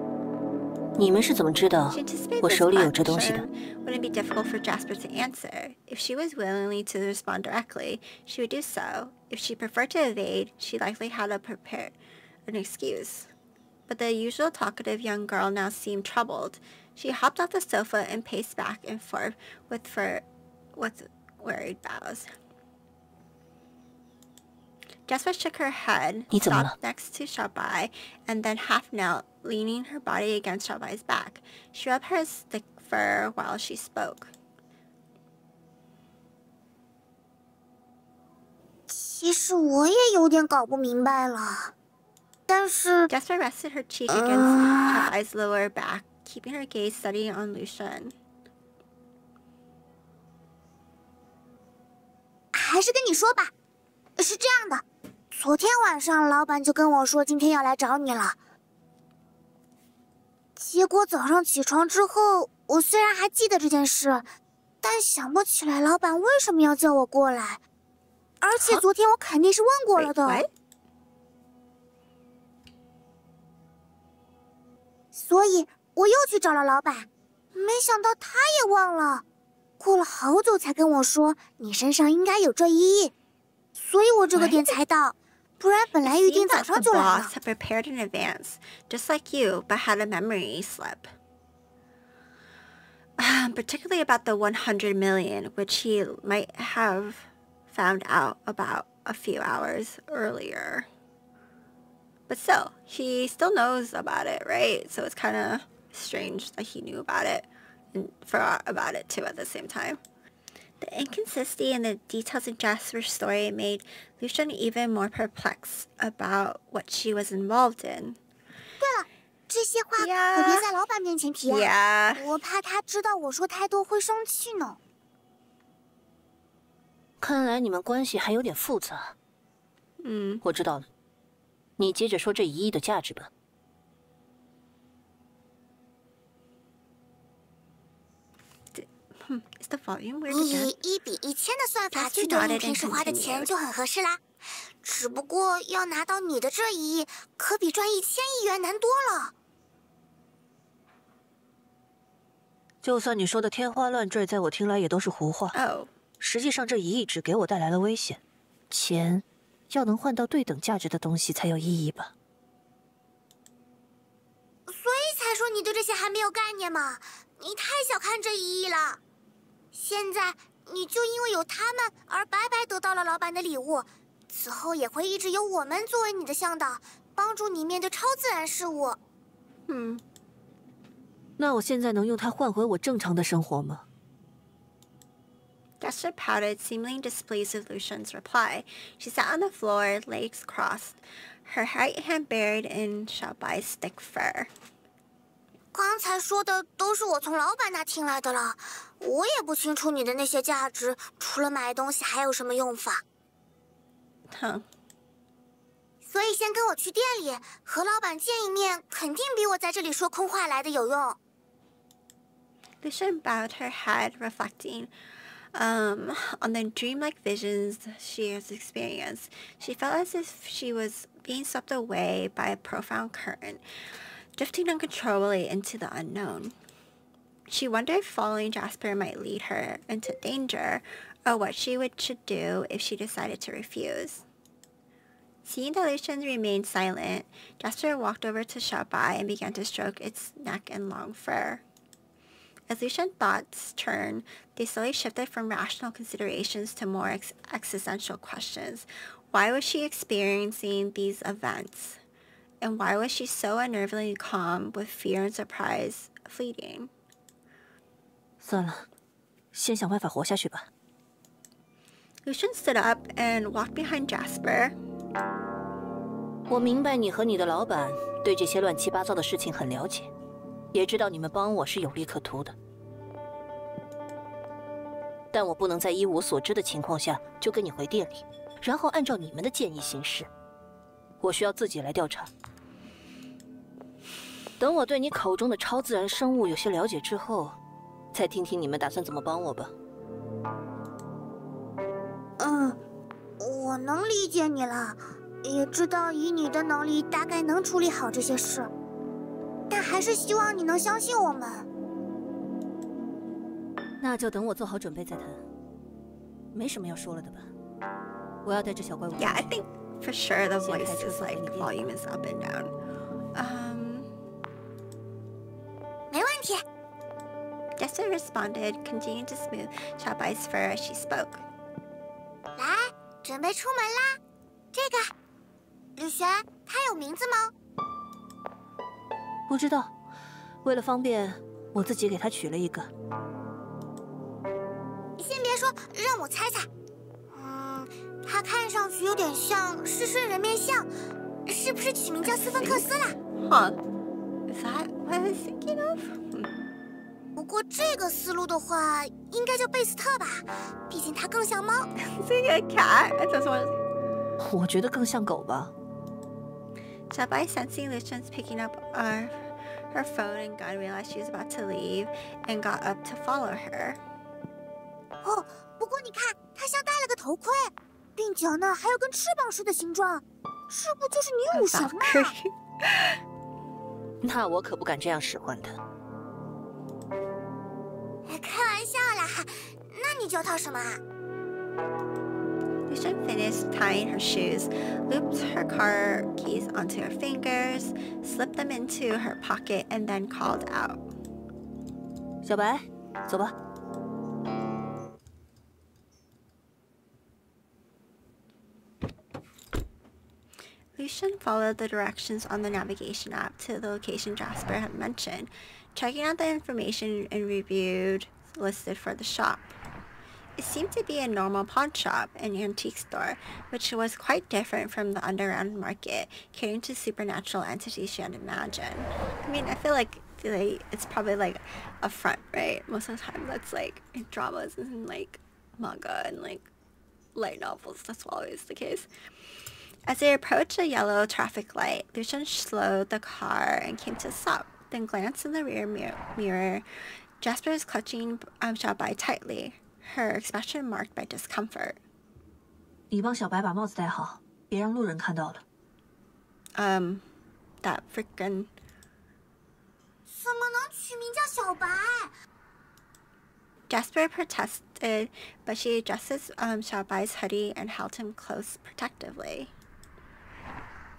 你们是怎么知道我手里有这东西的 ？Wouldn't be difficult for Jasper to answer. If she was willing to respond directly, she would do so. If she preferred to evade, she likely had to prepare an excuse. But the usual talkative young girl now seemed troubled. She hopped off the sofa and paced back and forth with worried bows. Jasper shook her head, stopped next to Xiao, and then half knelt, leaning her body against Xiao's back. She rubbed her thick fur while she spoke. 其实我也有点搞不明白了，但是 Jasper rested her cheek against Xiao's lower back, keeping her gaze steady on Lucian. 还是跟你说吧，是这样的。 昨天晚上，老板就跟我说今天要来找你了。结果早上起床之后，我虽然还记得这件事，但想不起来老板为什么要叫我过来。而且昨天我肯定是问过了的。所以我又去找了老板，没想到他也忘了。过了好久才跟我说你身上应该有这一役，所以我这个点才到。 不然本来预定早上就来了。Had prepared in advance, just like you, but had a memory slip. Particularly about the 100 million, which he might have found out about a few hours earlier. But still, he still knows about it, right? So it's kind of strange that he knew about it and forgot about it too at the same time. The inconsistency in the details in Jasper's story made Lucian even more perplexed about what she was involved in. 对了，这些话可别在老板面前提啊！我怕他知道我说太多会生气呢。看来你们关系还有点复杂。我知道了，你接着说这1亿的价值吧。Is the volume weird again? 以1比1000的算法去对应平时花的钱就很合适啦。只不过要拿到你的这1亿，可比赚1000亿元难多了。就算你说的天花乱坠，在我听来也都是胡话。实际上，这1亿只给我带来了危险。钱要能换到对等价值的东西才有意义吧？所以才说你对这些还没有概念嘛！你太小看这1亿了。现在你就因为有他们而白白得到了老板的礼物，此后也会一直有我们作为你的向导，帮助你面对超自然事物。那我现在能用它换回我正常的生活吗？ Jasper pouted, seemingly displeased with Lucian's reply. She sat on the floor, legs crossed, her right hand buried in Xiaobai's thick fur. 刚才说的都是我从老板那听来的了，我也不清楚你的那些价值，除了买东西还有什么用法。所以先跟我去店里和老板见一面，肯定比我在这里说空话来的有用。Lucian bowed her head, reflecting on the dreamlike visions she has experienced. She felt as if she was being swept away by a profound current, drifting uncontrollably into the unknown. She wondered if following Jasper might lead her into danger, or what should do if she decided to refuse. Seeing that Lucian remained silent, Jasper walked over to Xiaobai and began to stroke its neck and long fur. As Lucian's thoughts turned, they slowly shifted from rational considerations to more existential questions. Why was she experiencing these events? And why was she so unnervingly calm with fear and surprise fleeting? 算了，先想办法活下去吧。Lucian stood up and walked behind Jasper. 我明白你和你的老板对这些乱七八糟的事情很了解，也知道你们帮我是有利可图的。但我不能在一无所知的情况下就跟你回店里，然后按照你们的建议行事。我需要自己来调查。等我对你口中的超自然生物有些了解之后，再听听你们打算怎么帮我吧。我能理解你了，也知道以你的能力大概能处理好这些事，但还是希望你能相信我们。那就等我做好准备再谈。没什么要说了的吧？我要带着小怪物。Yeah, I think for sure the voice is like volume is up and down. 没问题。Jasper responded, continuing to smooth Xiaobai's fur as she spoke. 来，准备出门啦。这个，吕璇，它有名字吗？不知道，为了方便，我自己给它取了一个。先别说，让我猜猜。它看上去有点像狮身人面像，是不是取名叫斯芬克斯啦？ Is that what I was thinking of? 不过这个思路的话，应该叫贝斯特吧，毕竟它更像猫。Is it a cat? I just want to... 我觉得更像狗吧。Xiaobai, sensing Lucian's picking up her phone and gun, realized she was about to leave and got up to follow her. 哦，不过你看，它像戴了个头盔，鬓角呢还有根翅膀似的形状，这不就是女武神吗？那我可不敢这样使唤它。开玩笑啦，那你叫它什么啊？ Lucian finished tying her shoes, looped her car keys onto her fingers, slipped them into her pocket, and then called out. 小白，走吧。Lucian followed the directions on the navigation app to the location Jasper had mentioned, checking out the information and reviewed listed for the shop. It seemed to be a normal pawn shop, an antique store, which was quite different from the underground market, catering to supernatural entities she had imagined. I mean, I feel like it's probably like a front, right? Most of the time that's like in dramas and like manga and like light novels. That's always the case. As they approached a yellow traffic light, Lucian slowed the car and came to a stop, then glanced in the rear mirror. Jasper was clutching Xiaobai tightly, her expression marked by discomfort. 你帮小白把帽子戴好，别让路人看到了。That freaking... 怎么能取名叫小白？ Jasper protested, but she adjusted Xiaobai's hoodie and held him close protectively.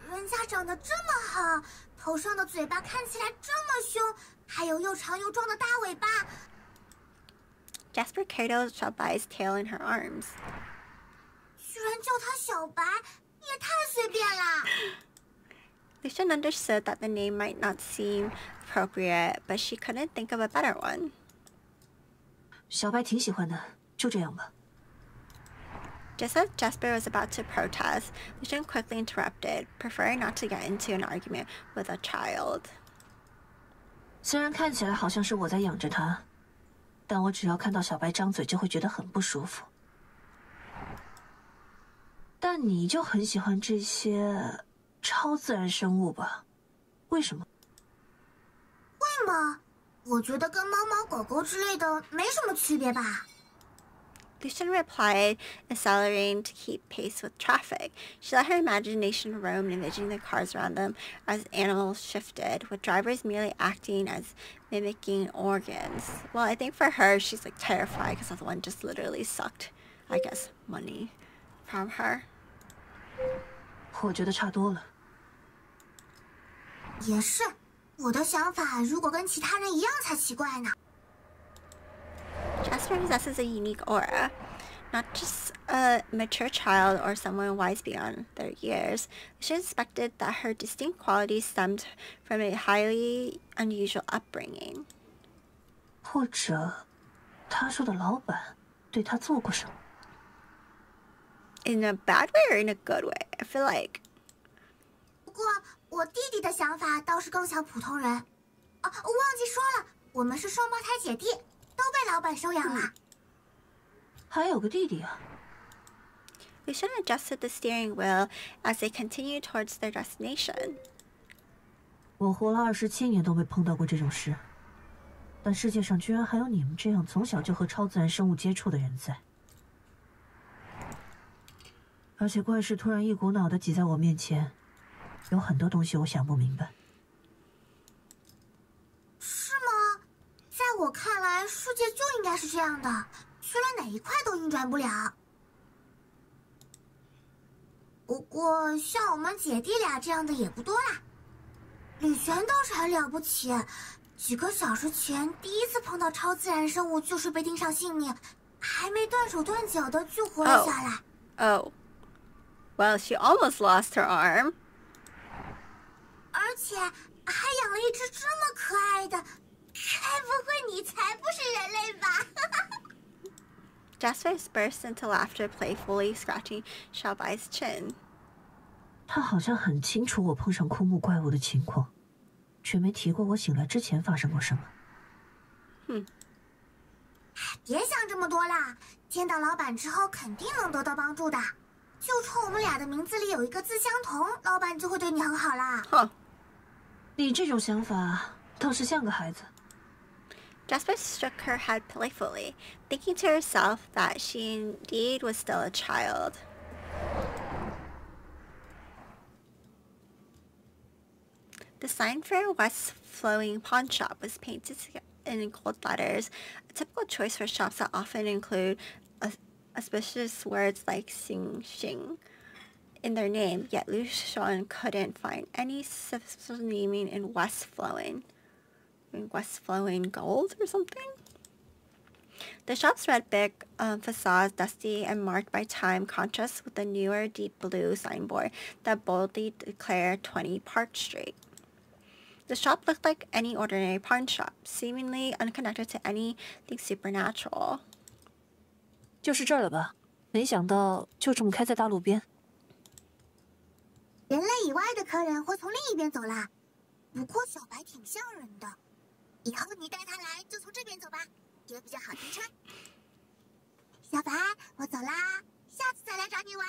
人家长得这么好，头上的嘴巴看起来这么凶，还有又长又壮的大尾巴。 Jasper cradled Xiaobai's tail in her arms. 居然叫她小白，也太随便啦！ Lucian understood that the name might not seem appropriate, but she couldn't think of a better one. 小白挺喜欢的，就这样吧。 Just as Jasper was about to protest, Lucian quickly interrupted, preferring not to get into an argument with a child. 虽然看起来好像是我在养着他，但我只要看到小白张嘴就会觉得很不舒服。但你就很喜欢这些超自然生物吧？为什么？会吗？我觉得跟猫猫狗狗之类的没什么区别吧。 Lucian replied, accelerating to keep pace with traffic. She let her imagination roam, envisioning the cars around them as animals shifted, with drivers merely acting as mimicking organs. Well, I think for her, she's like terrified because the one just literally sucked, I guess, money from her. 我觉得差多了。也是，我的想法如果跟其他人一样才奇怪呢。 Jasper possesses a unique aura. Not just a mature child or someone wise beyond their years, she suspected that her distinct qualities stemmed from a highly unusual upbringing. 或者，他说的老板对他做过什么？ In a bad way or in a good way? I feel like. 不过我弟弟的想法倒是更像普通人。啊，我忘记说了，我们是双胞胎姐弟。 都被老板收养了。还有个弟弟啊。Lucian adjusted the steering wheel as they continued towards their destination. 我活了27年都没碰到过这种事，但世界上居然还有你们这样从小就和超自然生物接触的人在。而且怪事突然一股脑的挤在我面前，有很多东西我想不明白。 在我看来，世界就应该是这样的，虽然哪一块都运转不了。不过，像我们姐弟俩这样的也不多啦。李璇倒是很了不起，几个小时前第一次碰到超自然生物，就是被盯上性命，还没断手断脚的就活了下来。Oh, well, she almost lost her arm. 而且还养了一只这么可爱的。 该不会你才不是人类吧？ Jasper burst into laughter, playfully scratching Xiaobai's chin. 他好像很清楚我碰上枯木怪物的情况，却没提过我醒来之前发生过什么。别想这么多啦！见到老板之后，肯定能得到帮助的。就冲我们俩的名字里有一个字相同，老板就会对你很好啦。你这种想法倒是像个孩子。 Jasper shook her head playfully, thinking to herself that she indeed was still a child. The sign for a West Flowing pawn shop was painted in gold letters, a typical choice for shops that often include auspicious words like Xing Xing in their name, yet Lu Xuan couldn't find any specific naming in West Flowing. West Flowing Gold or something? The shop's red brick facade, dusty and marked by time, contrasts with the newer deep blue signboard that boldly declared 20 Park Street. The shop looked like any ordinary pawn shop, seemingly unconnected to anything supernatural. 就就是这儿了吧？没想到就这么开在大路边。人类以外的客人会从另一边走啦。不过小白挺像人的，以后你带他来就从这边走吧，也比较好停车。小白，我走啦，下次再来找你玩。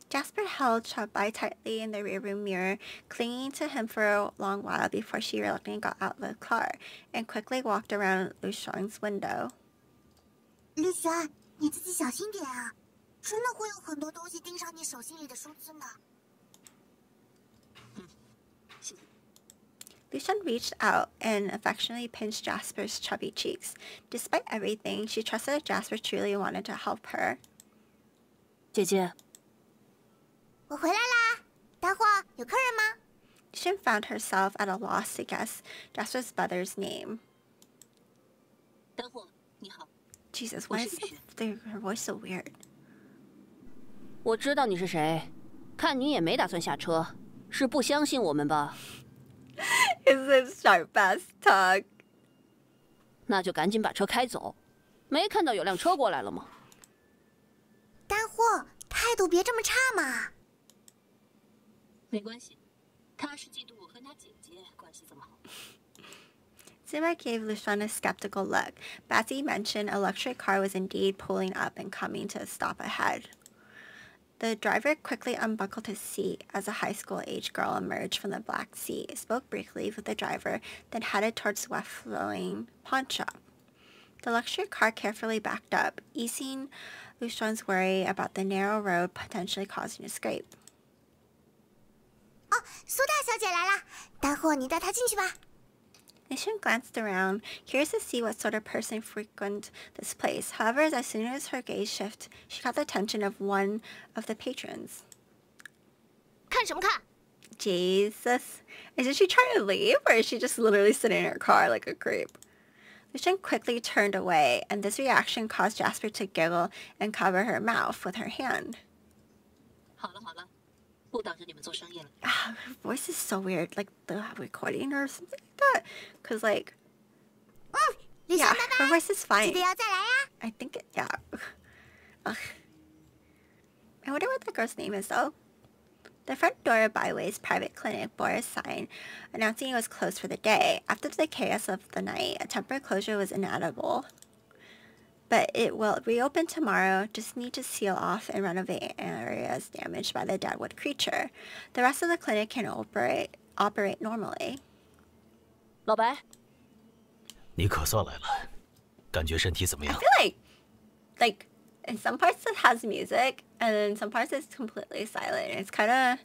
Jasper held Xiaobai tightly in the rearview mirror, clinging to him for a long while before she reluctantly got out of the car and quickly walked around Lu Shuang's window. 绿璇，你自己小心点啊，真的会有很多东西钉上你手心里的数字呢。Lucian reached out and affectionately pinched Jasper's chubby cheeks. Despite everything, she trusted that Jasper truly wanted to help her. 姐姐，我回来啦，待会儿有客人吗？ Lucian found herself at a loss to guess Jasper's brother's name. 丹霍，你好。Jesus, why is her voice so weird? 我知道你是谁，看你也没打算下车，是不相信我们吧？ Is this sharp ass talk? 那就赶紧把车开走，没看到有辆车过来了吗？丹霍，态度别这么差嘛。没关系，他是嫉妒我和他姐姐关系这么好。Zima gave Lucian a skeptical look. Batsy mentioned a luxury car was indeed pulling up and coming to a stop ahead. The driver quickly unbuckled his seat as a high school-age girl emerged from the black seat, spoke briefly with the driver, then headed towards the west-flowing pawn shop. The luxury car carefully backed up, easing Lucian's worry about the narrow road potentially causing a scrape. 哦，苏大小姐来啦，丹霍，你带她进去吧。Lucian glanced around, curious to see what sort of person frequented this place. However, as soon as her gaze shifted, she caught the attention of one of the patrons. 看什么看？ Jesus. Isn't she trying to leave, or is she just literally sitting in her car like a creep? Lucian quickly turned away, and this reaction caused Jasper to giggle and cover her mouth with her hand. 好了好了，不挡着你们做生意了。Her voice is so weird, like the recording or something like that. Cause like, yeah, her voice is fine. 记得要再来呀。 I think it, yeah. Ugh. I wonder what that girl's name is though. The front door of Byway's private clinic bore a sign announcing it was closed for the day. After the chaos of the night, a temporary closure was inevitable. But it will reopen tomorrow. Just need to seal off and renovate areas damaged by the deadwood creature. The rest of the clinic can operate normally. 老白，你可算来了，感觉身体怎么样 I feel like in some parts it has music, and in some parts it's completely silent. It's kind of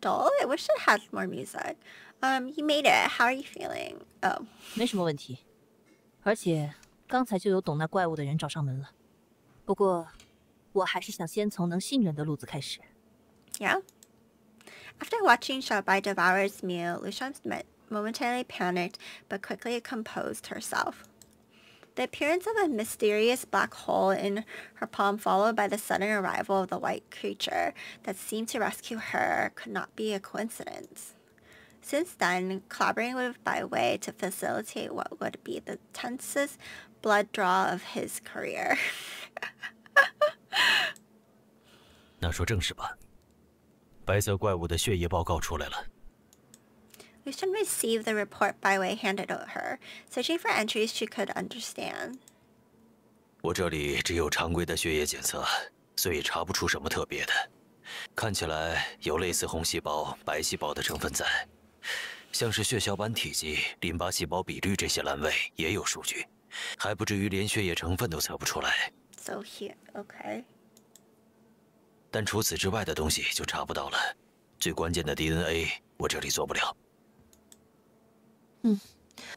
dull. I wish it had more music. You made it. How are you feeling? Oh. 没什么问题，而且刚才就有懂那怪物的人找上门了。不过，我还是想先从能信任的路子开始。Yeah? After watching Xiaobai devour his meal, Lucian momentarily panicked but quickly composed herself. The appearance of a mysterious black hole in her palm, followed by the sudden arrival of the white creature that seemed to rescue her, could not be a coincidence. Since then, collaborating with Byway to facilitate what would be the tensest blood draw of his career. 那说正事吧。白色怪物的血液报告出来了。Lucian received the report Byway handed to her, searching for entries she could understand. 我这里只有常规的血液检测，所以查不出什么特别的。看起来有类似红细胞、白细胞的成分在，像是血小板体积、淋巴细胞比率这些栏位也有数据，还不至于连血液成分都测不出来。So here, okay. 但除此之外的东西就查不到了。最关键的 DNA 我这里做不了。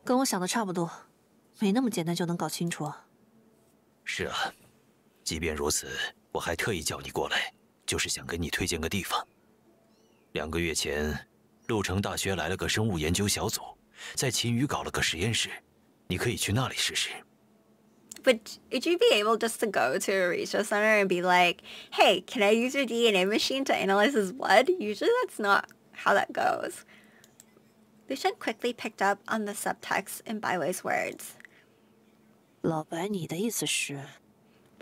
跟我想的差不多，没那么简单就能搞清楚啊。是啊，即便如此，我还特意叫你过来，就是想给你推荐个地方。2个月前，鹿城大学来了个生物研究小组，在秦宇搞了个实验室，你可以去那里试试。Would you be able just to go to a research center and be like, hey, can I use your DNA machine to analyze his blood? Usually that's not how that goes. Lucian quickly picked up on the subtext in Byway's words. 老白，你的意思是？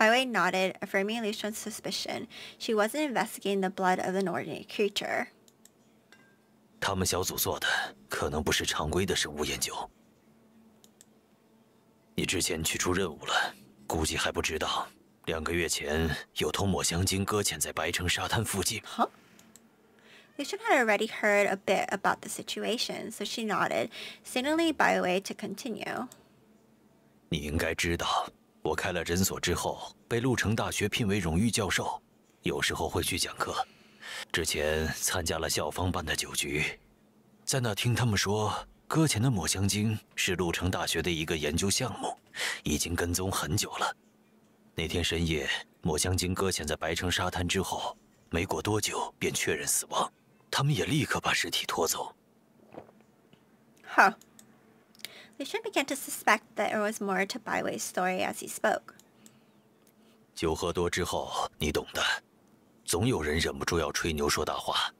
Baiwei nodded, affirming Liu Shan's suspicion. She wasn't investigating the blood of an ordinary creature. 他们小组做的可能不是常规的生物研究。你之前去出任务了，估计还不知道，2个月前有头抹香鲸搁浅在白城沙滩附近。Huh? Liu Shan had already heard a bit about the situation, so she nodded, signaling Baiwei to continue. 你应该知道，我开了诊所之后，被鹿城大学聘为荣誉教授，有时候会去讲课。之前参加了校方办的酒局，在那听他们说，搁浅的抹香鲸是鹿城大学的一个研究项目，已经跟踪很久了。那天深夜，抹香鲸搁浅在白城沙滩之后，没过多久便确认死亡，他们也立刻把尸体拖走。Huh. Liu Shan began to suspect that there was more to Baiwei's story as he spoke. 酒喝多之后，你懂的，总有人忍不住要吹牛说大话。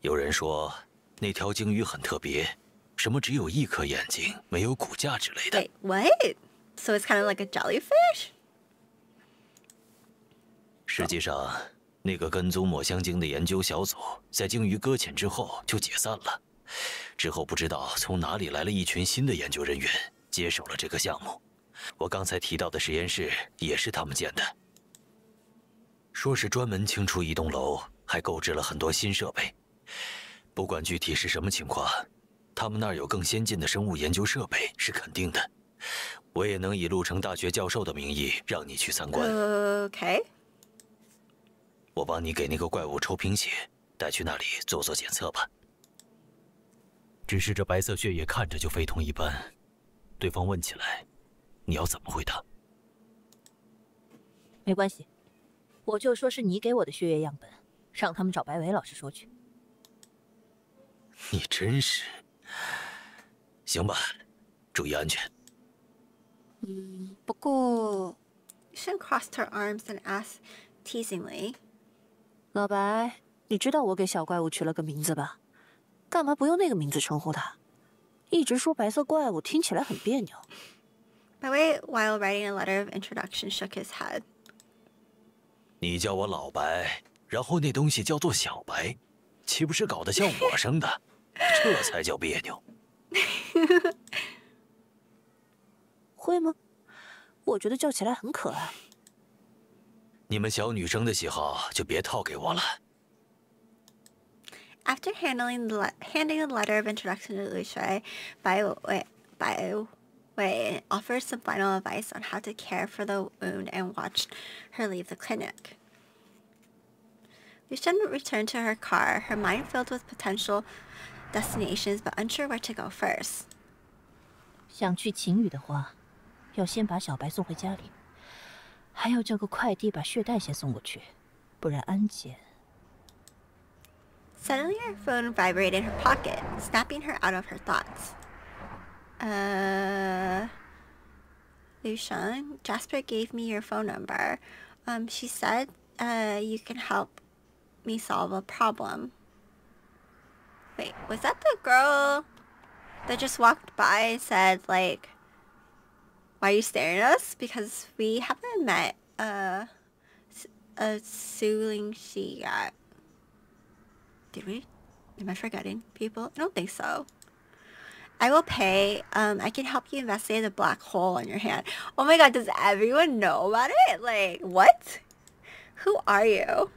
有人说那条鲸鱼很特别，什么只有1颗眼睛，没有骨架之类的。Wait, what? So it's kind of like a jellyfish? 实际上，那个跟踪抹香鲸的研究小组在鲸鱼搁浅之后就解散了。之后不知道从哪里来了一群新的研究人员，接手了这个项目。我刚才提到的实验室也是他们建的，说是专门清除一栋楼，还购置了很多新设备。不管具体是什么情况，他们那儿有更先进的生物研究设备是肯定的。我也能以鹿城大学教授的名义让你去参观。Okay. 我帮你给那个怪物抽瓶血，带去那里做做检测吧。只是这白色血液看着就非同一般，对方问起来，你要怎么回答？没关系，我就说是你给我的血液样本，让他们找白伟老师说去。你真是……行吧，注意安全。不过 Shan crossed her arms and asked teasingly, 老白，你知道我给小怪物取了个名字吧？干嘛不用那个名字称呼它？一直说白色怪物听起来很别扭。Baiwei, while writing a letter of introduction, shook his head. 你叫我老白，然后那东西叫做小白，岂不是搞得像我生的？这才叫别扭。会吗？我觉得叫起来很可爱。你们小女生的喜好就别套给我了。After handing the letter of introduction to Liu Shui, Baiwei offered some final advice on how to care for the wound and watched her leave the clinic. Liu Shan returned to her car, her mind filled with potential destinations but unsure where to go first. 想去晴雨的话，要先把小白送回家里，还要叫个快递把血袋先送过去，不然安检。Suddenly her phone vibrated in her pocket, snapping her out of her thoughts. Liu Shan, Jasper gave me your phone number. She said, you can help me solve a problem. Wait, was that the girl that just walked by and said, like, why are you staring at us? Because we haven't met, Su Lingxi yet. Did we? Am I forgetting people? I don't think so. I will pay. I can help you investigate the black hole on your hand. Oh my god, does everyone know about it? Like, what? Who are you?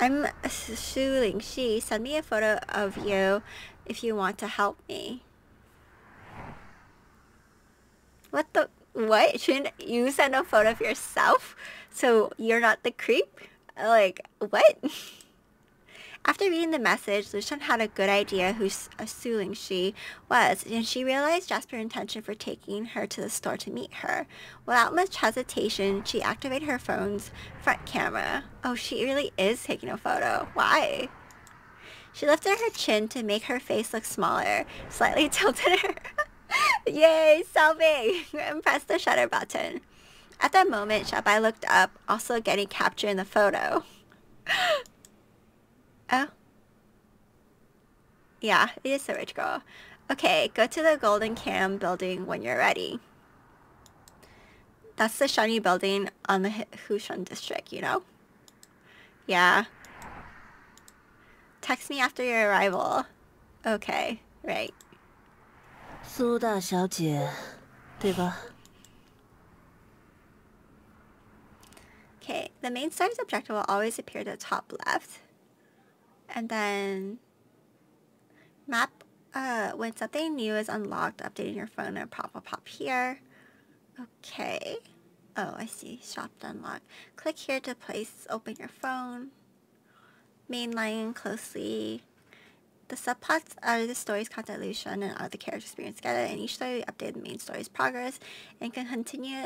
I'm Su Lingxi. Send me a photo of you if you want to help me. What the? What? Shouldn't you send a photo of yourself so you're not the creep? Like, what? After reading the message, Liu Shan had a good idea who Su Lingxi was, and she realized Jasper's intention for taking her to the store to meet her. Without much hesitation, she activated her phone's front camera. Oh, she really is taking a photo. Why? She lifted her chin to make her face look smaller, slightly tilted her. Yay, selfie! And pressed the shutter button. At that moment, Xiaobai looked up, also getting captured in the photo. Oh. Yeah, it is the rich girl. Okay, go to the Golden Cam building when you're ready. That's the shiny building on the Hushan district, you know? Yeah. Text me after your arrival. Okay, right. 苏大小姐，对吧？ Okay, the main story's objective will always appear at the top left. And then map, when something new is unlocked, updating your phone or pop will pop here. Okay. Oh, I see. Shop to unlock. Click here to open your phone. Mainline closely. The subplots are the story's content illusion and other character experience together. In each story, we update the main story's progress and can continue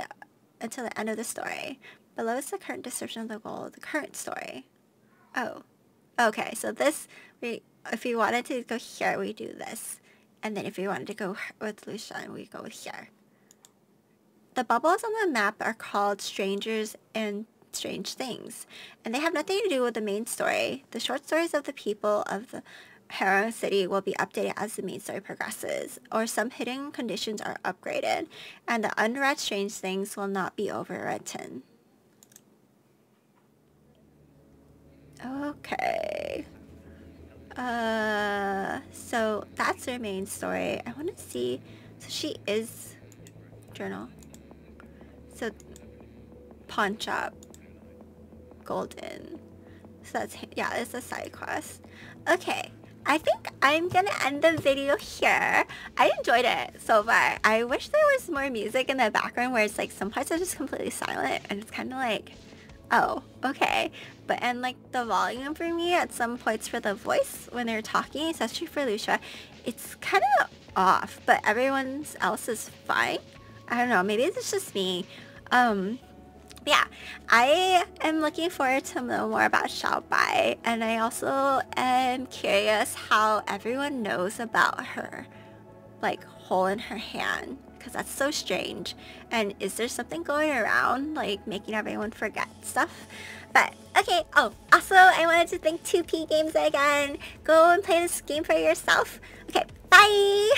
until the end of the story. Below is the current description of the goal of the current story. Oh. Okay, so this, if we wanted to go here, we do this. And then if we wanted to go with Lucian, we go with here. The bubbles on the map are called strangers and strange things. And they have nothing to do with the main story. The short stories of the people of the Harrow City will be updated as the main story progresses, or some hidden conditions are upgraded, and the unread strange things will not be overwritten. Okay. So that's her main story. I want to see. So she is journal. So pawn shop, golden. So that's, yeah, it's a side quest. Okay. I think I'm gonna end the video here. I enjoyed it so far. I wish there was more music in the background where it's like some parts are just completely silent and it's kind of like, oh, okay. But and like the volume for me at some points for the voice when they're talking, especially for Lucia, it's kind of off, but everyone else is fine. I don't know, maybe it's just me. Yeah, I am looking forward to know more about Xiao Bai, and I also am curious how everyone knows about her, like, hole in her hand, because that's so strange. And is there something going around, like, making everyone forget stuff? But, okay, oh, also, I wanted to thank 2P Games again. Go and play this game for yourself. Okay, bye!